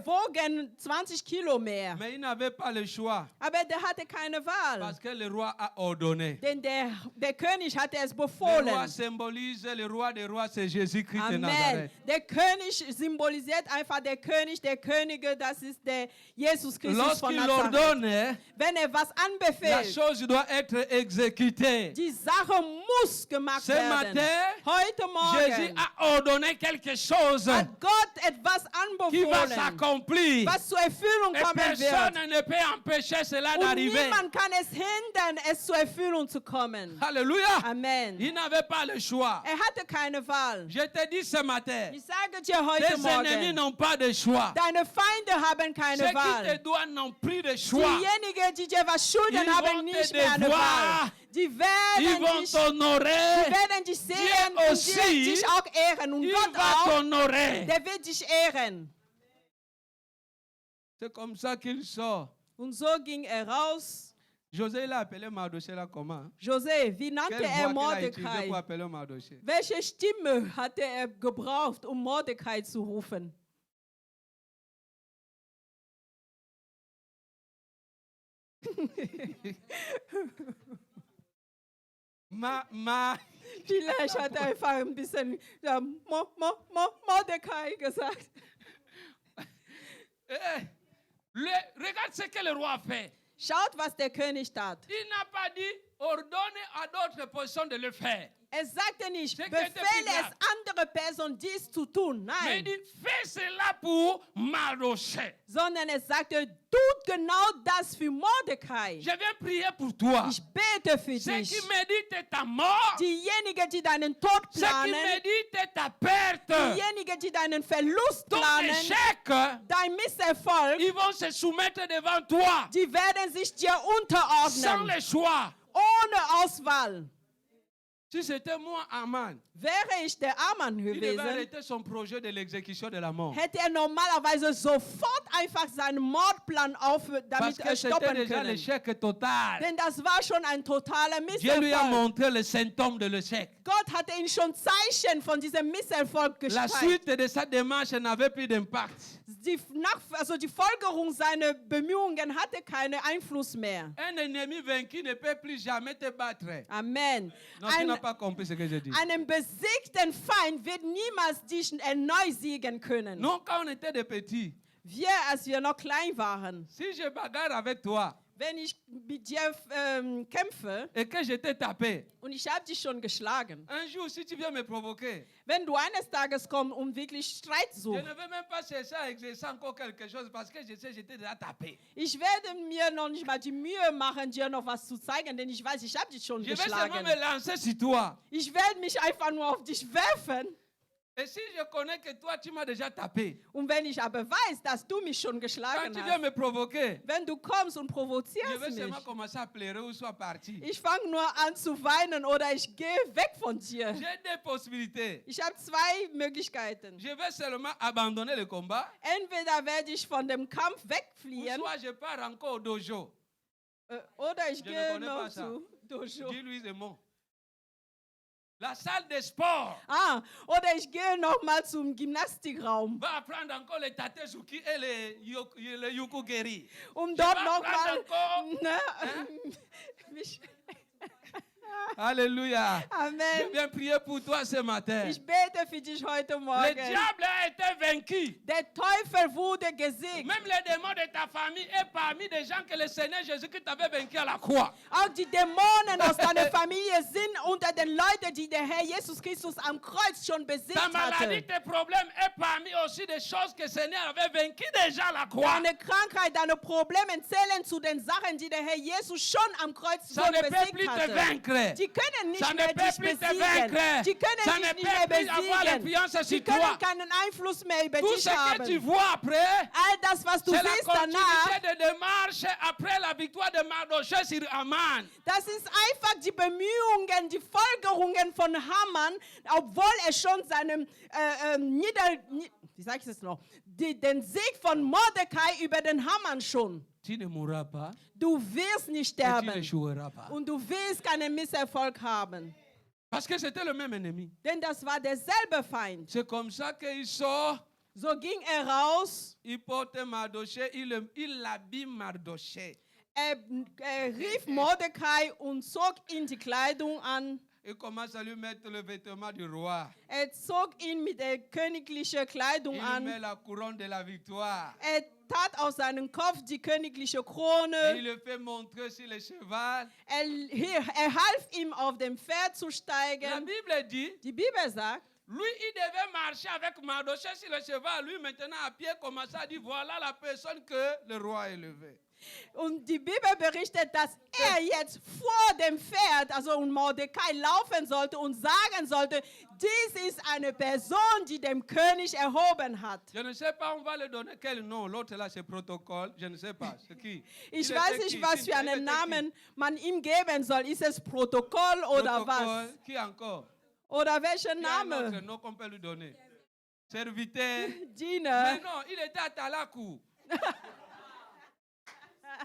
wogen 20 Kilo mehr. Mais il n'avait pas le choix Aber der hatte keine Wahl, parce que le roi a ordonné. denn der König hatte es Le roi befohlen. symbolise le roi des rois, c'est Jésus-Christ de Amen. Nazareth. Der König symbolisiert einfach der Könige, das ist der Jesus Christus von Lorsqu'il Nazareth. ordonne, Wenn was la anbefehlt, chose doit être exécutée. die Sache muss gemacht Ce werden. matin, Heute Jésus Morgen a ordonné quelque chose hat Gott etwas qui va anbefohlen, s'accomplir. was zur Erfüllung Et kommen personne wird. ne peut empêcher cela Und d'arriver. niemand kann es hindern, es zur Erfüllung zu kommen. Alléluia. Amen. Il n'avait pas le choix. Hatte keine Wahl. Je te dis ce matin, Ich sage dir heute tes ennemis Morgen, n'ont pas de choix. deine Feinde haben Ceux keine qui te Wahl. doivent n'ont plus de choix. Diejenigen, die dir was schulden, Ils haben vont nicht te mehr eine devoir. Wahl. Die Ils werden vont dich, t'honorer. sehen Dieu und aussi, wird dich auch ehren. Und Il Gott va auch, t'honorer. der wird dich ehren. C'est comme ça qu'il sort. Und so ging raus. José l'a appelé Mardochée là comment? José, wie nannte Quelle voix qu'il a utilisée Mordecai? pour appeler Mardochée? Welche Stimme hatte gebraucht, Mordecai zu rufen? Vielleicht hat einfach ein bisschen Mordecai gesagt. Regarde ce que le roi a fait. Schaut, was der König tat. Il n'a pas dit ordonne à d'autres personnes de le faire. Sagte nicht, C'est befehle que es andere Personen, dies zu tun. Mais il Nein, dit fais cela pour Mardochée. sondern sagte, tut genau das für Mordecai. Je viens prier pour toi. Ich bete für Ceux dich. qui méditent ta mort, Diejenigen, die deinen Tod ceux qui planen, méditent ta perte, diejenigen, die deinen Verlust ton planen, échec, dein Misserfolg, ils vont se soumettre devant toi die werden sich dir sans unterordnen, le choix. ohne Auswahl. Si c'était moi, Aman, Wäre ich der Aman il devait gewesen, arrêter son projet de l'exécution de la mort. hätte normalerweise sofort einfach seinen Mordplan Parce damit que c'était stoppen déjà können. l'échec total. Denn das war schon ein totaler Dieu lui a Misserfolg. montré les symptômes de l'échec. Gott hatte ihn schon Zeichen von diesem Misserfolg La gezeigt. suite de sa démarche n'avait plus d'impact. Die Folgerung seiner Bemühungen hatte keinen Einfluss mehr. Un ennemi vaincu ne peut plus jamais te battre. Amen. Non, tu n'as pas compris ce que je dis. Einen besiegten Feind wird niemals dich erneut siegen können. Non, quand on était des petits, Wir, als wir noch klein waren, si je bagarre avec toi, wenn ich mit dir kämpfe et que je t'ai tapé, und ich habe dich schon geschlagen, un jour, si tu viens me provoquer, wenn du eines Tages kommst und wirklich Streit je suchst, ne vais même pas chercher à exercer encore quelque chose parce que je sais que je t'ai déjà tapé. ich werde mir noch nicht mal die Mühe machen, dir noch was zu zeigen, denn ich weiß, ich habe dich schon Je vais seulement geschlagen. me lancer sur toi. Ich werde mich einfach nur auf dich werfen. Et si je connais que toi, tu m'as déjà tapé, Und wenn ich aber weiß, dass du mich schon quand geschlagen tu viens hast, me provoquer, wenn du kommst und je provozierst vais mich, seulement commencer à pleurer ou soit partir. ich fange nur an zu weinen oder ich gehe weg von dir. J'ai deux possibilités. Ich habe zwei Möglichkeiten. Je vais seulement abandonner le combat, Entweder werde ich von dem Kampf ou wegfliehen soit je pars encore au dojo. oder ich Je ne gehe connais noch pas ça. zu Dojo. Dis-lui c'est bon. La salle de sport Oder ich gehe noch mal zum Gymnastikraum, va apprendre encore les tatesuki et les yukugeri. um Je dort vais noch mal apprendre ne, mich, Alléluia. Je Amen. viens prier pour toi ce matin. Ich bete für dich heute Le Morgen. diable a été vaincu. Der Teufel wurde gesiegt. Même les démons de ta famille et parmi des gens que le Seigneur Jésus-Christ avait vaincu à la croix. Auch die Dämonen aus deiner Familie sind unter den Leuten, die der Herr Jesus Christus am Kreuz schon besiegt Ta maladie, hatte. tes problèmes est parmi aussi des choses que le Seigneur avait vaincu déjà à la croix. Deine Krankheit, deine Probleme zählen zu den Sachen, die der Herr Jesus schon am Kreuz Ça schon ne peut plus besiegt te hatte. vaincre. Die können Ça nicht ne mehr peut dich plus te besiegen. vaincre. Die können Ça dich ne nicht mehr peut plus avoir besiegen. l'influence Die sur toi. können keinen Einfluss mehr über Tout dich ce que haben. tu vois après, All das, was du c'est la siehst danach, continuité de démarche après la victoire de Mardochée sur Aman. das ist einfach die Bemühungen, die Folgerungen von Haman, obwohl er schon seinem wie sag ich das noch, den Sieg von Mordecai über den Haman schon. Tu ne mourras pas. Du wirst nicht Et tu sterben n'échoueras pas. und du wirst keinen Misserfolg haben, Parce que c'était le même ennemi. denn das war derselbe Feind. C'est comme ça qu'il sort, So ging er raus, il porte Mardochée, il habille Mardochée. er rief Mordecai und zog ihm die Kleidung an. Il commence à lui mettre le vêtement du roi. Er zog ihn mit der königlichen Kleidung Il an. met la couronne de la victoire. Er tat aus seinem Kopf die königliche Et Krone. il le fait montrer sur le cheval. Er half ihm, auf dem Pferd zu La steigen. Bible dit, Die Bibel sagt, lui, il devait marcher avec Mardochée sur le cheval. Lui, maintenant, à pied, commence à dire, voilà la personne que le roi a élevée. und die Bibel berichtet, dass er jetzt vor dem Pferd, also Mordecai, laufen sollte und sagen sollte, dies ist eine Person, die dem König erhoben hat. Je ne sais pas, on va lui donner quel nom. L'autre là, c'est protocole. Je ne sais pas. C'est qui? Ich Il weiß était nicht, qui? was Il für einen était qui? Namen man ihm geben soll. Ist es Protokoll oder was? Protocole. Qui encore? Oder welcher Il y a un autre Name? nom qu'on peut lui donner. Serviteur. Mais Diener. non, il était à Talakou.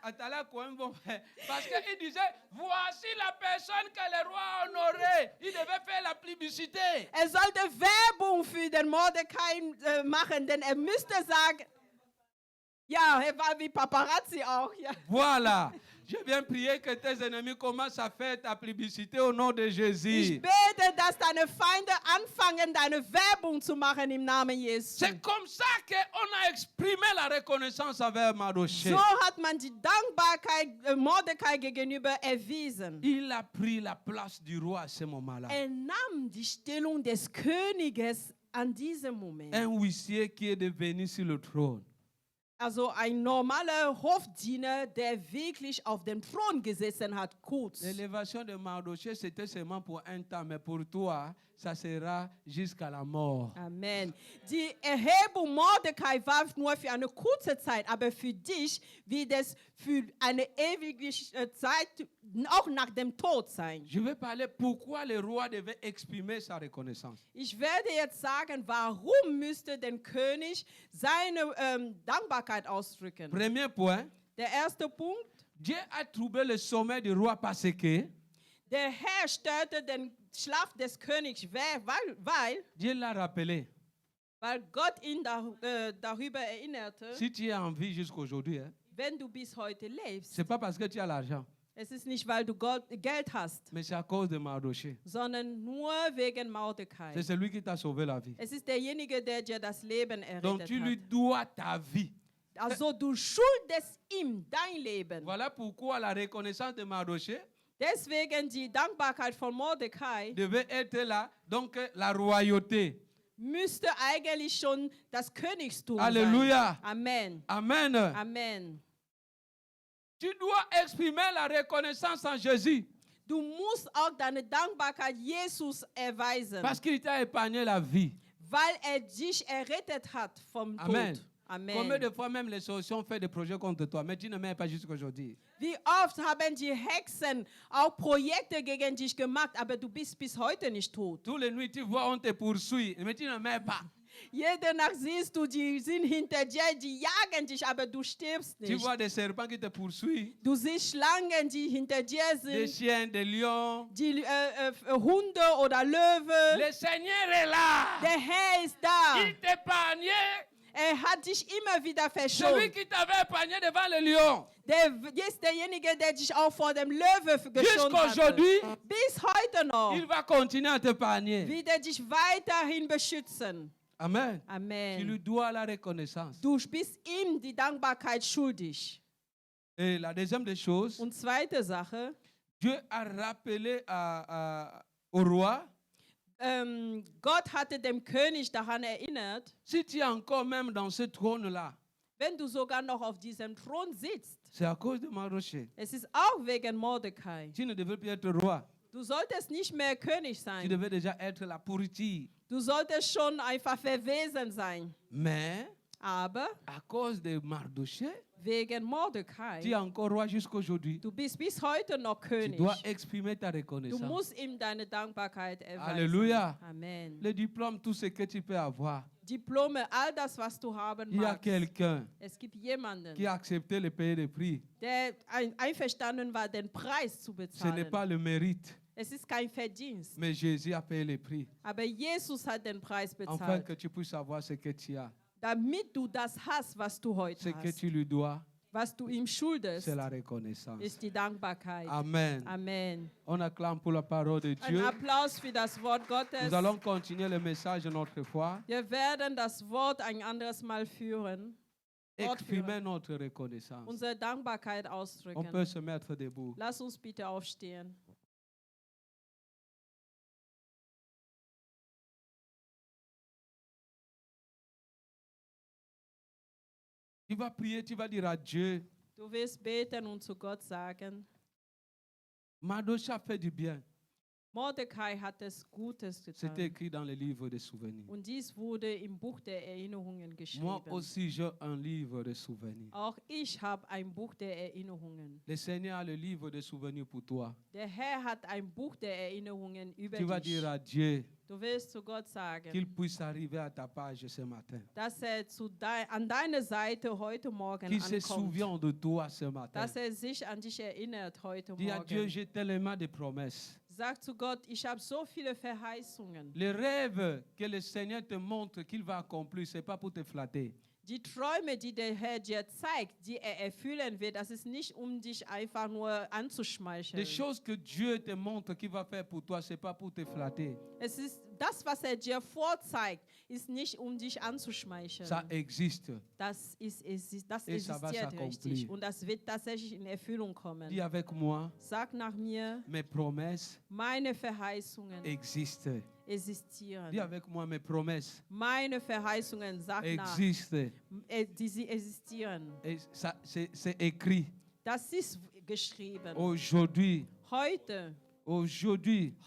À Talakou, un bon frère. Parce qu'il disait, voici la personne que le roi a honorée. Il devait faire la publicité. Er sollte Werbung für den Mordecai machen, denn er müsste sagen, ja, er war wie Paparazzi auch. Ja. Voilà. Je viens prier que tes ennemis commencent à faire ta publicité au nom de Ich Jésus. bete, dass deine Feinde anfangen, deine Werbung zu machen im Namen Jesu. C'est comme ça qu'on a exprimé la reconnaissance envers Mardochée. So hat man die Dankbarkeit Mordecai gegenüber erwiesen. Il a pris la place du roi à ce moment-là. Er nahm die Stellung des Königes an diesem Moment. Un huissier qui est devenu sur le trône. Also ein normaler Hofdiener, der wirklich auf dem Thron gesessen hat, kurz. L'élévation de Mardochée, c'était seulement pour un temps, mais pour toi, ça sera jusqu'à la mort. Amen. Die Erhebung Mordecai war nur für eine kurze Zeit, aber für dich wird es für eine ewige Zeit, auch nach dem Tod sein. Je vais parler pourquoi le roi devait exprimer sa reconnaissance. Ich werde jetzt sagen, warum müsste der König seine Dankbarkeit ausdrücken. Premier point, Der erste Punkt, Dieu a troublé le sommeil du roi parce que der Herr störte den Schlaf des Königs, weil Dieu l'a rappelé. Gott ihn darüber erinnerte, Si tu es en vie jusqu'aujourd'hui, hein, wenn du bis heute lebst. c'est pas parce que tu as l'argent, Es ist nicht, weil du Geld hast, mais c'est à cause de Mardochée. sondern nur wegen Mordecai. C'est celui qui t'a sauvé la vie. Es ist derjenige, der dir das Leben Donc errettet tu lui hat. dois ta vie. Also du schuldest ihm dein Leben. Voilà pourquoi la reconnaissance de Mardochée Deswegen die Dankbarkeit von Mordecai devait être là, donc la royauté. müsste eigentlich schon das Königstum Alléluia. sein. Amen. Amen. Amen. Tu dois exprimer la reconnaissance en Jésus Du musst auch deine Dankbarkeit Jesus erweisen, parce qu'il t'a épargné la vie. weil dich errettet hat vom Amen. Tod. Combien Amen. de fois même les solutions ont fait des projets contre toi, mais tu ne m'aimes pas jusqu'aujourd'hui. Wie oft haben die Hexen auch Projekte gegen dich gemacht, aber du bist bis heute nicht tot. Tous les nuits, tu vois, on te poursuit, mais tu ne m'aimes pas. Jede Nacht siehst du, die sind hinter dir, die jagen dich, aber du stirbst Tu nicht. vois des serpents qui te poursuivent, Du siehst Schlangen, die hinter dir des sind, chiens, des lions. die Hunde oder Löwe. Le Seigneur est là. Der Herr ist da. Il t'épargnait. Er hat dich immer wieder Celui verschont. qui t'avait épargné devant le lion. Der ist derjenige, der dich auch vor dem Löwe geschont hat. Jusqu'aujourd'hui, Bis heute noch il va continuer à t'épargner. wird er dich weiterhin beschützen. Amen. Tu lui Amen. dois la reconnaissance. Du bist ihm die Dankbarkeit schuldig. Et la deuxième des choses, Und zweite Sache, Dieu a rappelé au roi, Gott hatte dem König daran erinnert, si tu es encore même dans ce trône-là, wenn du sogar noch auf diesem Thron sitzt, c'est à cause de Mardochée. es ist auch wegen Mordecai. Tu ne devais plus être roi. Du solltest nicht mehr König Tu sein. devais déjà être la pourriture. Du solltest schon einfach verwesen sein. Mais Aber à cause de Mardochée, wegen tu Mordecai, es encore roi jusqu'aujourd'hui. du bist bis heute noch Tu König. dois exprimer ta Du reconnaissance. musst ihm deine Dankbarkeit erweisen. Alléluia. Amen. Le diplôme, tout ce que tu peux avoir. Diplome, all das, was du haben Il y a magst. quelqu'un Es gibt jemanden, qui a accepté de payer le prix. der einverstanden war, den Preis zu Ce n'est bezahlen. pas le mérite, Es ist kein Verdienst. mais Jésus a payé le prix. Aber Jesus hat den Preis Afin bezahlt, que tu puisses avoir ce que tu as. damit du das hast, was du heute Ce que hast. tu lui dois, Was du ihm schuldest, c'est la reconnaissance. ist die Dankbarkeit. Amen. Amen. On acclame pour la parole de Ein Dieu. Applaus für das Wort Gottes. Nous allons continuer le message une autre fois. Wir werden das Wort ein anderes Mal führen, Exprimer notre reconnaissance. unsere Dankbarkeit On peut ausdrücken. se mettre debout. Lass uns bitte aufstehen. Tu vas prier, tu vas dire à Dieu, Du wirst beten und zu Gott sagen, Mardochée a fait du bien. Mordecai hat es Gutes C'était getan. écrit dans le livre des souvenirs. Und dies wurde im Buch der Erinnerungen Moi geschrieben. aussi, j'ai un livre de souvenirs. Auch ich habe ein Buch der Erinnerungen. Le Seigneur a le livre de souvenirs pour toi. Der Herr hat ein Buch der Erinnerungen über Tu vas dich. dire à Dieu Du wirst zu Gott sagen, qu'il puisse arriver à ta page ce matin. dass an deine Seite heute Morgen Qu'il se ankommt. souvient de toi ce matin. Dass sich an dich erinnert heute Dis à Dieu, Morgen. j'ai tellement de promesses. Sag zu Gott, ich habe so viele Verheißungen. Les rêves que le Seigneur te montre qu'il va accomplir, ce n'est pas pour te flatter. Die Träume, die der Herr dir zeigt, die er erfüllen wird, das ist nicht, um dich einfach nur anzuschmeicheln. Les choses que Dieu te montre qu'il va faire pour toi, ce n'est pas pour te flatter. Es ist das, was er dir vorzeigt, ist nicht, um dich anzuschmeicheln. Ça existe. Das Et ça va existiert s'accomplir. richtig. Und das wird tatsächlich in Erfüllung kommen. Dis avec moi, Sag nach mir, mes promesses meine Verheißungen existent. Dis existieren. avec moi, mes promesses Meine Verheißungen, sag nach. existent. Sie existieren. Et ça, c'est écrit. Das ist geschrieben. Aujourd'hui,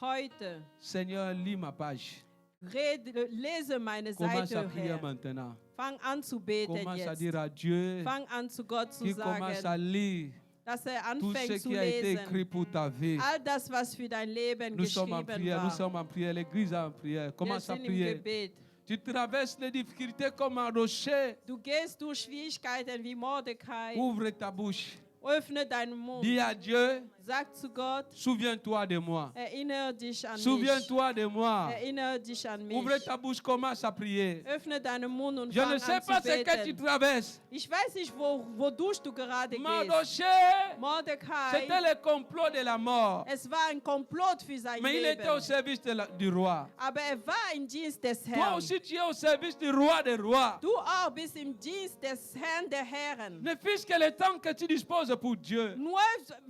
Heute, Seigneur, lis ma page. lese meine Commence à Seite, prier Herr. maintenant. Fang an zu beten Commence à jetzt. dire à Dieu Fang an zu Gott zu qu'il commence à sagen, lire dass er tout ce anfängt zu qui a été lesen. écrit pour ta vie. All das, was für dein Leben Nous sommes en geschrieben prière, nous war. sommes en prière, l'église est en prière. Wir Commence à sind im prier. Gebet. Tu traverses les difficultés comme un rocher. Du gehst durch Schwierigkeiten wie Mordecai Ouvre ta bouche. Öffne deinen Mund. Dis à Dieu, Sag zu Gott, souviens-toi de moi. erinnere dich an mich. Souviens-toi de moi. Erinnere dich an mich. Ouvre ta bouche, commence à prier. Öffne deinen Mund und Je fang ne sais an pas zu ce que tu beten. traverses. Ich weiß nicht, wodurch du gerade gehst. Mardochée, Mordecai, c'était le complot de la mort. es war ein Komplott für sein Mais il était au Leben. service du roi. Aber war im Dienst des Toi Herrn. aussi, tu es au service du roi des rois. Du auch bist im Dienst des Herrn der Herren. Ne fût-ce que le temps que tu disposes pour Dieu. Nur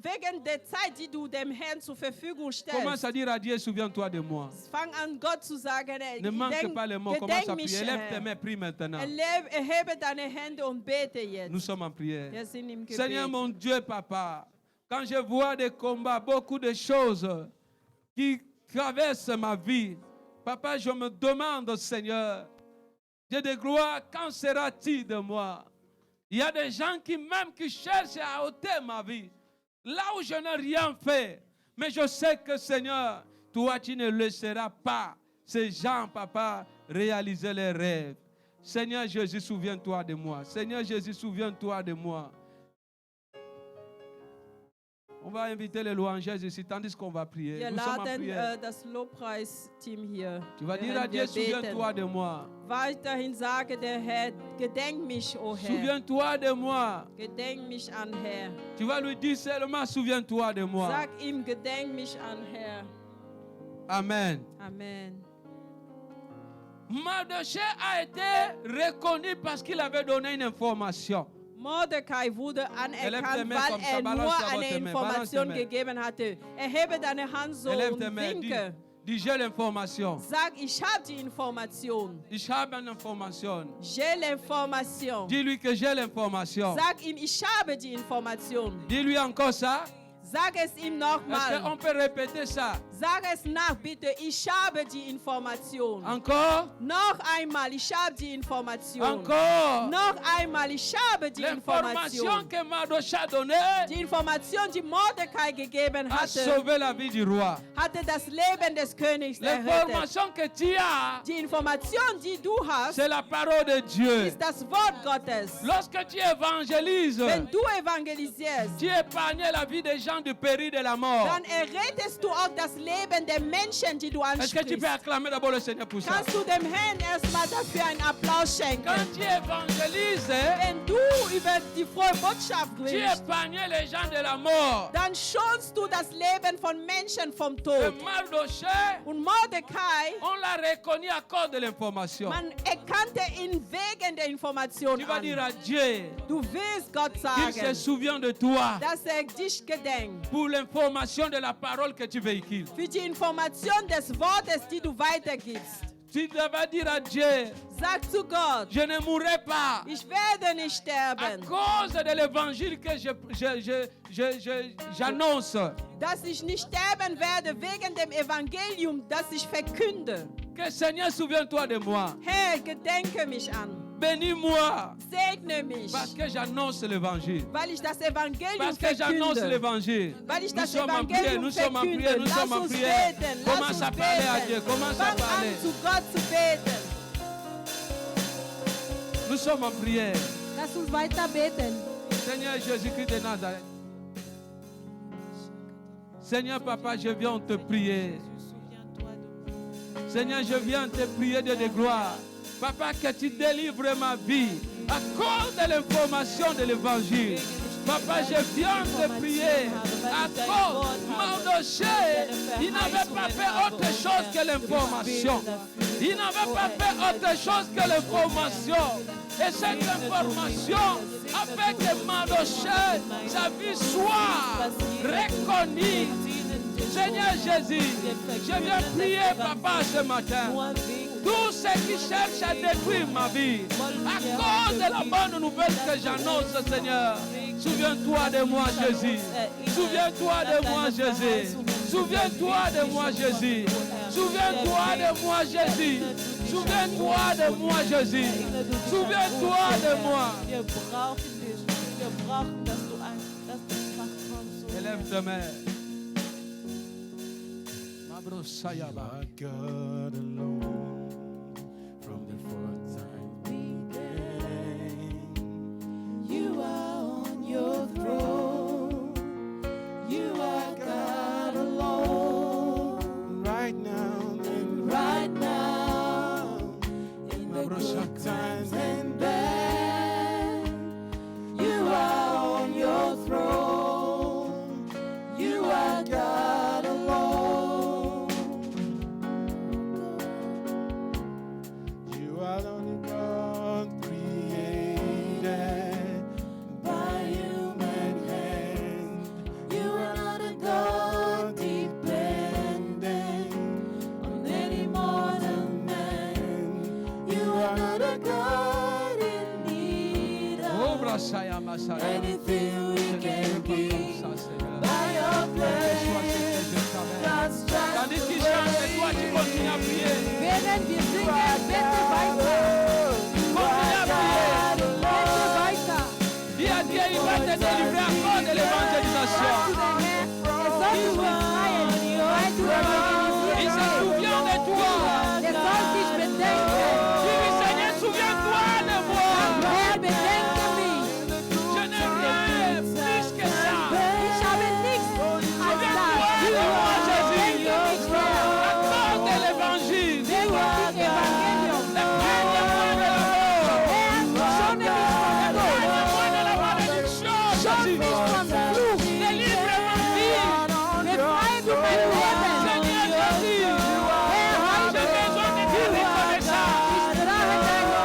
wegen der Zeit, die du dem Herrn zur Verfügung Commence stellst. à dire à Dieu, souviens-toi de moi. Fang an, Gott zu sagen, Ne manque pas les mots, commence à gedenk mich, prier. Lève tes Herr. mains, prie maintenant. Erhebe deine Hände und bete Nous jetzt. sommes en prière. Wir sind im Seigneur Gebet. mon Dieu, papa, quand je vois des combats, beaucoup de choses qui traversent ma vie, papa, je me demande, Seigneur, Dieu de gloire, quand sera-t-il de moi? Il y a des gens qui cherchent à ôter ma vie, là où je n'ai rien fait. Mais je sais que, Seigneur, toi, tu ne laisseras pas ces gens, papa, réaliser leurs rêves. Seigneur Jésus, souviens-toi de moi. Seigneur Jésus, souviens-toi de moi. On va inviter les louangeuses ici, tandis qu'on va prier. Wir Nous sommes en laden prière. das Lobpreisteam hier. Tu vas dire à während Dieu, wir beten. souviens-toi de moi. Weiterhin sage der Herr, gedenk mich, o Herr. Souviens-toi de moi. Gedenk mich an, Herr. Tu vas lui dire seulement, souviens-toi de moi. Sag ihm, gedenk mich an, Herr. Amen. Amen. Mardochée a été reconnu parce qu'il avait donné une information. Mordecai wurde Élève tes anerkannt, mains weil comme ça, er balance nur ta eine main, balance tes Information mains. gegeben hatte. Erhebe deine Hand so Élève und tes mains. winke. Dis, j'ai l'information. Sag, ich habe die Information. Ich habe eine Information. J'ai l'information. Dis-lui que j'ai l'information. Sag ihm, ich habe die Information. Dis-lui encore ça. Sag es ihm Est-ce nochmal. qu'on peut répéter ça? Sag es nach, bitte. Ich habe die Information. Encore? Noch einmal, ich habe die Information. Encore? Noch einmal, ich habe die L'information Information. que Mardochée a donnée Die Information, die Mordecai gegeben a hatte, sauvé la vie du roi. hatte das Leben des Königs errettet. L'information que tu as, Die Information, die du hast, c'est la parole de Dieu. ist das Wort Gottes. Lorsque tu évangélises, Wenn du evangelisierst, tu épargnes la vie des gens du péril de la mort. dann errettest du auch das Leben der Menschen, die du Est-ce que tu peux ansprichst. acclamer d'abord le Seigneur pour ça? Kannst du dem Herrn erstmal dafür einen Applaus schenken? Quand tu évangélises, Wenn du über die frohe Botschaft tu redest, épargnes les gens de la mort. dann schonst du das Leben von Menschen vom Et Tod. Mardochée, Und Mordecai, on l'a reconnu à cause de l'information. man erkannte ihn wegen der Information Tu vas dire an. à Dieu Du willst Gott qu'il se sagen, souvient de toi dass dich gedenkt. pour l'information de la parole que tu véhicules. Für die Information des Wortes, die du weitergibst. Tu vas dire à Dieu, Sag zu Gott, je ne mourrai pas ich werde nicht à sterben, cause de l'évangile que j'annonce. dass ich nicht sterben werde wegen dem Evangelium, das ich verkünde. Que Seigneur, souviens-toi de moi. Herr, gedenke mich an. Bénis-moi Segne mich, parce que j'annonce l'évangile. weil ich das Evangelium Parce que j'annonce verkünde. l'évangile. Weil ich Nous das sommes en prière, Evangelium nous sommes en verkünde. prière, nous Lass sommes en uns prière. beten, lass Commence uns à parler à Dieu, beten. commence à Fang parler. an, zu Gott zu beten. Nous sommes en prière. Lass uns weiter beten. Seigneur Jésus-Christ de Nazareth. Seigneur Papa, je viens te prier. Seigneur, je viens te prier de gloire. Papa, que tu délivres ma vie à cause de l'information de l'évangile. Papa, je viens te prier à cause Mardochée, il n'avait pas fait autre chose que l'information. Il n'avait pas fait autre chose que l'information. Et cette information a fait que Mardochée, sa vie soit reconnue. Seigneur Jésus, je viens prier, Papa, ce matin. Tous ceux qui cherchent à détruire ma vie, à cause de la bonne nouvelle que j'annonce, Seigneur. Souviens-toi de moi, Jésus. Souviens-toi de moi, Jésus. Souviens-toi de moi, Jésus. Souviens-toi de moi, Jésus. Souviens-toi de moi, Jésus. Souviens-toi de moi. Wir brauchen dich. Wir brauchen, dass du einfach kommst. Élève ta main. Mabrosayaba. God alone from before time began. You are on your throne. Anything we can give by your grace. God's Tandis qu'il chante, et toi tu continues à prier. Während wir singen, bitte weiter. Continue à prier. Bitte weiter. Dis à Dieu, il va te délivrer encore de l'évangélisation. Er soll dich befreien, weil du evangelisiert Il se hast. souvient de toi. Er soll dich bedenken. Dis, Seigneur, souviens-toi de moi. Herr, bedenke mich. Je n'ai rien plus que ça. Ich habe nichts als das. Souviens-toi de moi, Jésus. Bedenke mich, Herr. Accorde l'évangile. Denke an das Evangelium. Le prenne-moi de la mort. Herr, schone mich vom Tod. Prenne-moi de la malédiction, Schone Jésus. mich vom Fluch. Délivre ma vie. Befreie du mein Leben. Seigneur Jésus. Herr, J'ai heute besoin de ta reconnaissance. ich brauche deine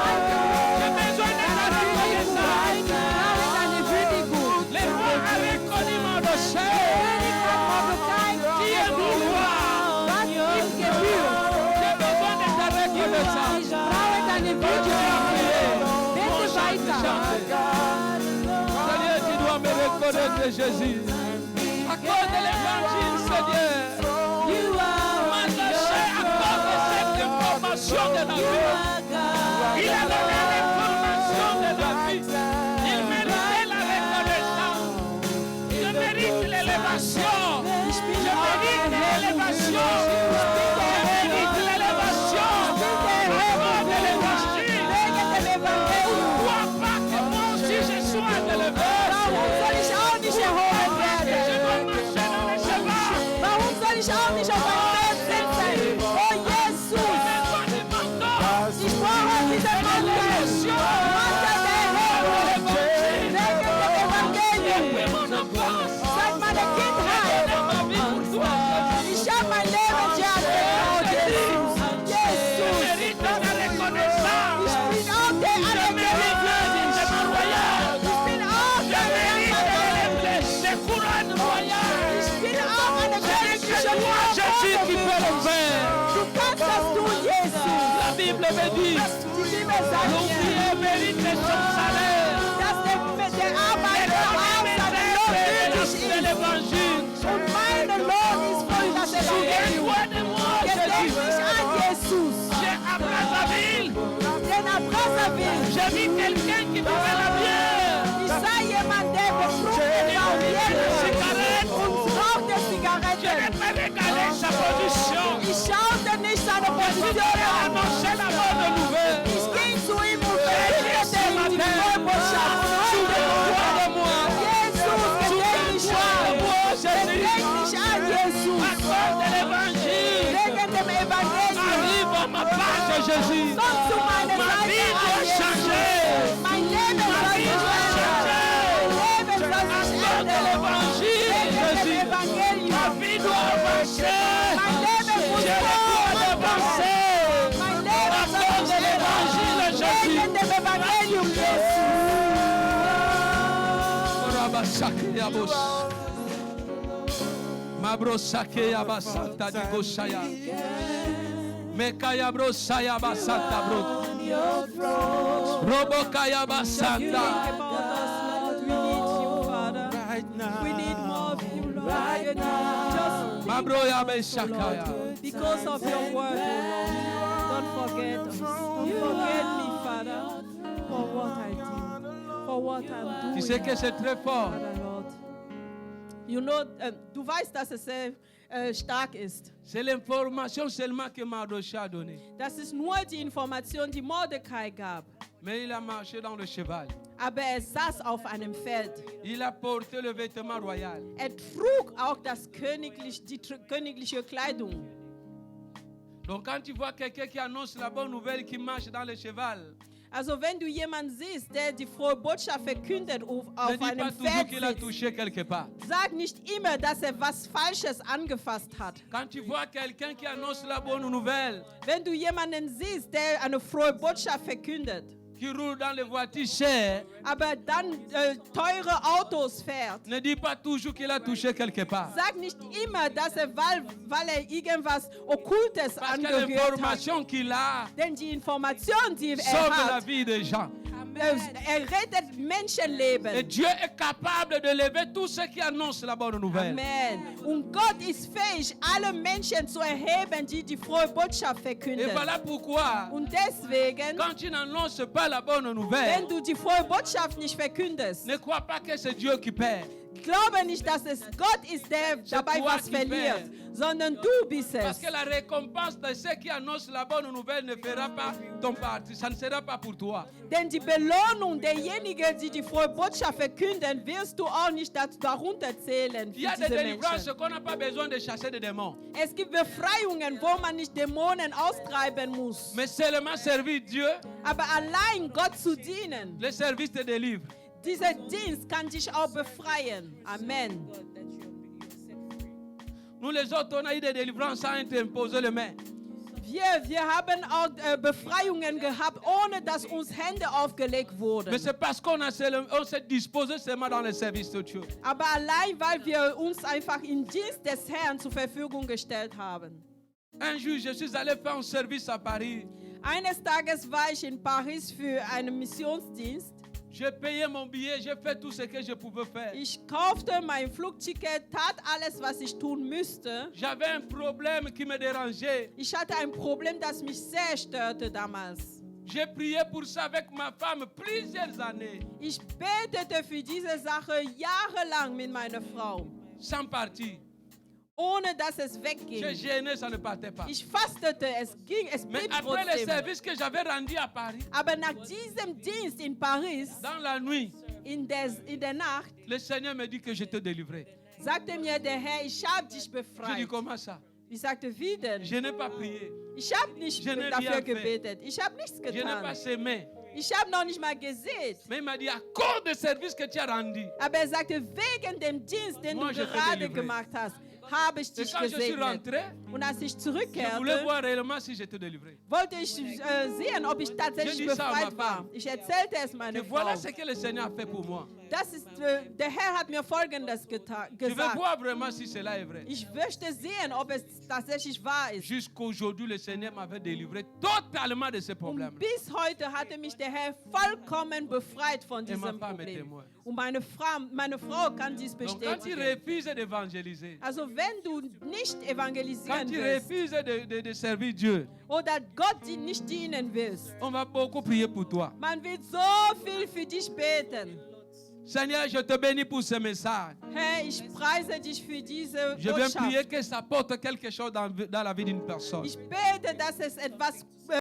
Anerkennung. J'ai besoin de ta reconnaissance. Ich brauche deine Würdigung. Le roi a reconnu mon dossier. König hat Mordecai Qui est mon roi? was ihm gebührt. J'ai besoin de ta reconnaissance. Ich brauche deine Würdigung. Bitte weiter. Seigneur, tu dois me reconnaître, Jésus. Accorde l'évangile, Seigneur. You are Ma dossier accorde cette information de la vie. Il a donné l'information de la vie. Il méritait la reconnaissance. Je mérite l'élévation. Je mérite l'élévation. Je mérite l'élévation. Accorde l'évangile. Pourquoi pas que moi aussi je sois élevé? Warum soll ich auch nicht erhoben Je werden? dois marcher dans les chemins. Warum soll ich auch nicht auf einem Pferd sitzen? Oh Jesus, Besoin du manteau. ich brauche diese Mantel. Mantel der Erhebung. Wegen dem Evangelium. Mon enfance. Seit meiner Kindheit. Ma vie pour toi. Ich habe mein Leben dir anvertraut, Jesus. Je Jesus. mérite la reconnaissance. Ich bin auch der Je mérite Anerkennung. de ma royale. Ich bin auch Je der mérite Anerkennung. les couronnes royales. Ich bin auch eine königliche C'est toi, Jésus, qui peut le faire. Du kannst das tun, Jesus. La Bible me dit, Die Bibel sagt mir, l'ouvrier mérite son salaire. dass der Arbeiter auch seinen Lohn würdig C'est ist. l'évangile. Und mein Lohn ist voll das Evangelium. Souviens-toi de moi, Gedenk Jésus. dich an Jesus. J'ai à Brazzaville, Denn à Brazzaville, j'ai vu quelqu'un qui buvait la bière. ich sah jemanden, der betrunken war und jährlich und rauchte Je Zigaretten. n'ai pas regardé sa position. Ich schaute nicht seine Je Position voulais an. annoncer la bonne nouvelle. Ich ging zu ihm und verkündete ihm die frohe Botschaft. Souviens-toi de moi. Jesus, gedenk dich Souviens-toi de an. moi, Jésus. Gedenk dich an, Jesus. Accorde l'évangile. Wegen dem Evangelium. Arrive à ma page, Jésus. Komm zu meiner Ma Seite vie an, doit Jesus. changer. Mein Leben Ma soll vie sich doit ändern. changer. Mein Leben soll sich Accorde ändern. l'évangile, Wegen dem Jésus. Ma Evangelium. vie doit avancer. Mein Leben muss J'ai le droit vorwärts d'avancer. gehen. Mein Leben soll Accorde sich l'évangile, ändern. Jésus. Wegen dem Evangelium, Jesus. Mabrosake abasanta di goshaya. Mekaya brosaya basanta bro. Robokaya Think basanta. about us, Lord. We need you, Father. Right now. We need more of you, Lord. Just Mabroya think, beshakaya. Lord, because of your word, oh Lord. Don't forget us. Don't forget me, Father, for what I did, for what I'm doing. Tu sais que c'est très fort. Father, Lord. You know, du weißt, dass es sehr stark ist. C'est l'information seulement que Mardochée a donnée. Das ist nur die Information, die Mordecai gab. Mais il a marché dans le cheval. Aber er saß auf einem Feld. Il a porté le vêtement royal. Er trug auch die königliche Kleidung. Donc quand tu vois quelqu'un qui annonce la bonne nouvelle, qui marche dans le cheval, Also wenn du jemanden siehst, der die frohe Botschaft verkündet auf ne dis pas einem toujours Feld qu'il a sitzt, touché quelque part. sag nicht immer, dass er was Falsches angefasst hat. Quand tu vois quelqu'un qui annonce la bonne nouvelle, Wenn du jemanden siehst, der eine frohe Botschaft verkündet, qui roule dans les voitures chères, aber dann teure Autos fährt, ne dis pas toujours qu'il a touché quelque part. sag nicht immer, dass er, weil er irgendwas Okkultes Parce que angehört hat. l'information qu'il a Denn die Information, die er sauve la hat, vie des gens. Er rettet Menschenleben. Et Dieu est capable de lever tous ceux qui annoncent la bonne nouvelle. Amen. Und Gott ist fähig, alle Menschen zu erheben, die die frohe Botschaft Et verkünden. voilà pourquoi, Und deswegen, quand tu n'annonces pas la bonne nouvelle, wenn du die frohe Botschaft nicht verkündest, ne crois pas que c'est Dieu qui perd. glaube nicht, dass es Gott ist, der dabei toi was qui verliert, perds. sondern du bist Parce es. que la récompense de ceux qui annoncent la bonne nouvelle ne fera pas ton parti. Ça ne sera pas pour toi. Denn die Belohnung derjenigen, die die frohe Botschaft verkünden, wirst du auch nicht darunter zählen Il y a für des diese délivrances Menschen. qu'on n'a pas besoin de chasser des démons. Es gibt Befreiungen, wo man nicht Dämonen austreiben muss. Mais seulement servir Dieu, Aber allein Gott zu dienen, le service te délivre. dieser Dienst kann dich auch befreien. Amen. Nous les autres, on a eu des délivrances sans imposer les mains. Wir haben auch Befreiungen gehabt, ohne dass uns Hände aufgelegt wurden. Mais c'est parce qu'on on s'est disposé seulement dans le service de Dieu. Aber allein, weil wir uns einfach im Dienst des Herrn zur Verfügung gestellt haben. Un jour, je suis allé faire un service à Paris. Eines Tages war ich in Paris für einen Missionsdienst. J'ai payé mon billet, j'ai fait tout ce que je pouvais faire. Ich kaufte mein Flugticket, tat alles, was ich tun müsste. J'avais un problème qui me dérangeait. Ich hatte ein Problem, das mich sehr störte damals. J'ai prié pour ça avec ma femme plusieurs années, Ich betete für diese Sache jahrelang mit meiner Frau, sans partir. ohne dass es J'ai wegging. gêné, ça ne partait pas. Ich fastete, es Mais blieb après le trotzdem. service que j'avais rendu à Paris, Aber nach diesem Dienst in Paris, dans la nuit, in der Nacht, le Seigneur me dit que je te délivrerai. sagte mir der Herr, ich habe dich Je dis befreit. comment ça? Ich sagte, wie denn? Je n'ai pas prié. Ich habe nicht Je n'ai dafür rien fait. gebetet. Ich habe nichts Je n'ai pas getan. semé. Ich habe noch nicht mal gesät. Mais il m'a dit, à cause du service que tu as rendu. Aber er sagte, wegen dem Dienst, den Moi, du je t'ai gerade délivré. gemacht hast, habe ich Et dich quand je suis gesegnet. rentré, Und als ich je voulais zurückkehrte, voir réellement si j'étais délivré. wollte ich sehen, ob ich tatsächlich Je dis ça à ma befreit war. femme. Ich erzählte es Et meiner voilà Frau. ce que le Seigneur a fait pour moi. Das ist, der Herr hat mir Folgendes Je veux gesagt. voir vraiment si cela est vrai. Ich möchte sehen, ob es tatsächlich wahr ist. Jusqu'aujourd'hui, le Seigneur m'avait délivré totalement de ces Und problèmes. bis heute hatte mich der Herr vollkommen befreit von Et ma diesem femme est Problem. témoin. Und meine Frau kann dies Donc quand tu bestätigen. refuses d'évangéliser, Also wenn du nicht quand evangelisieren tu willst refuses de servir Dieu, oder Gott dir nicht dienen willst, on va beaucoup prier pour toi. man wird so viel für dich beten. Seigneur, je te bénis pour ce message. Herr, ich preise dich für diese Je vais prier Botschaft. que ça apporte quelque chose dans la vie d'une personne. Ich bete, dass es etwas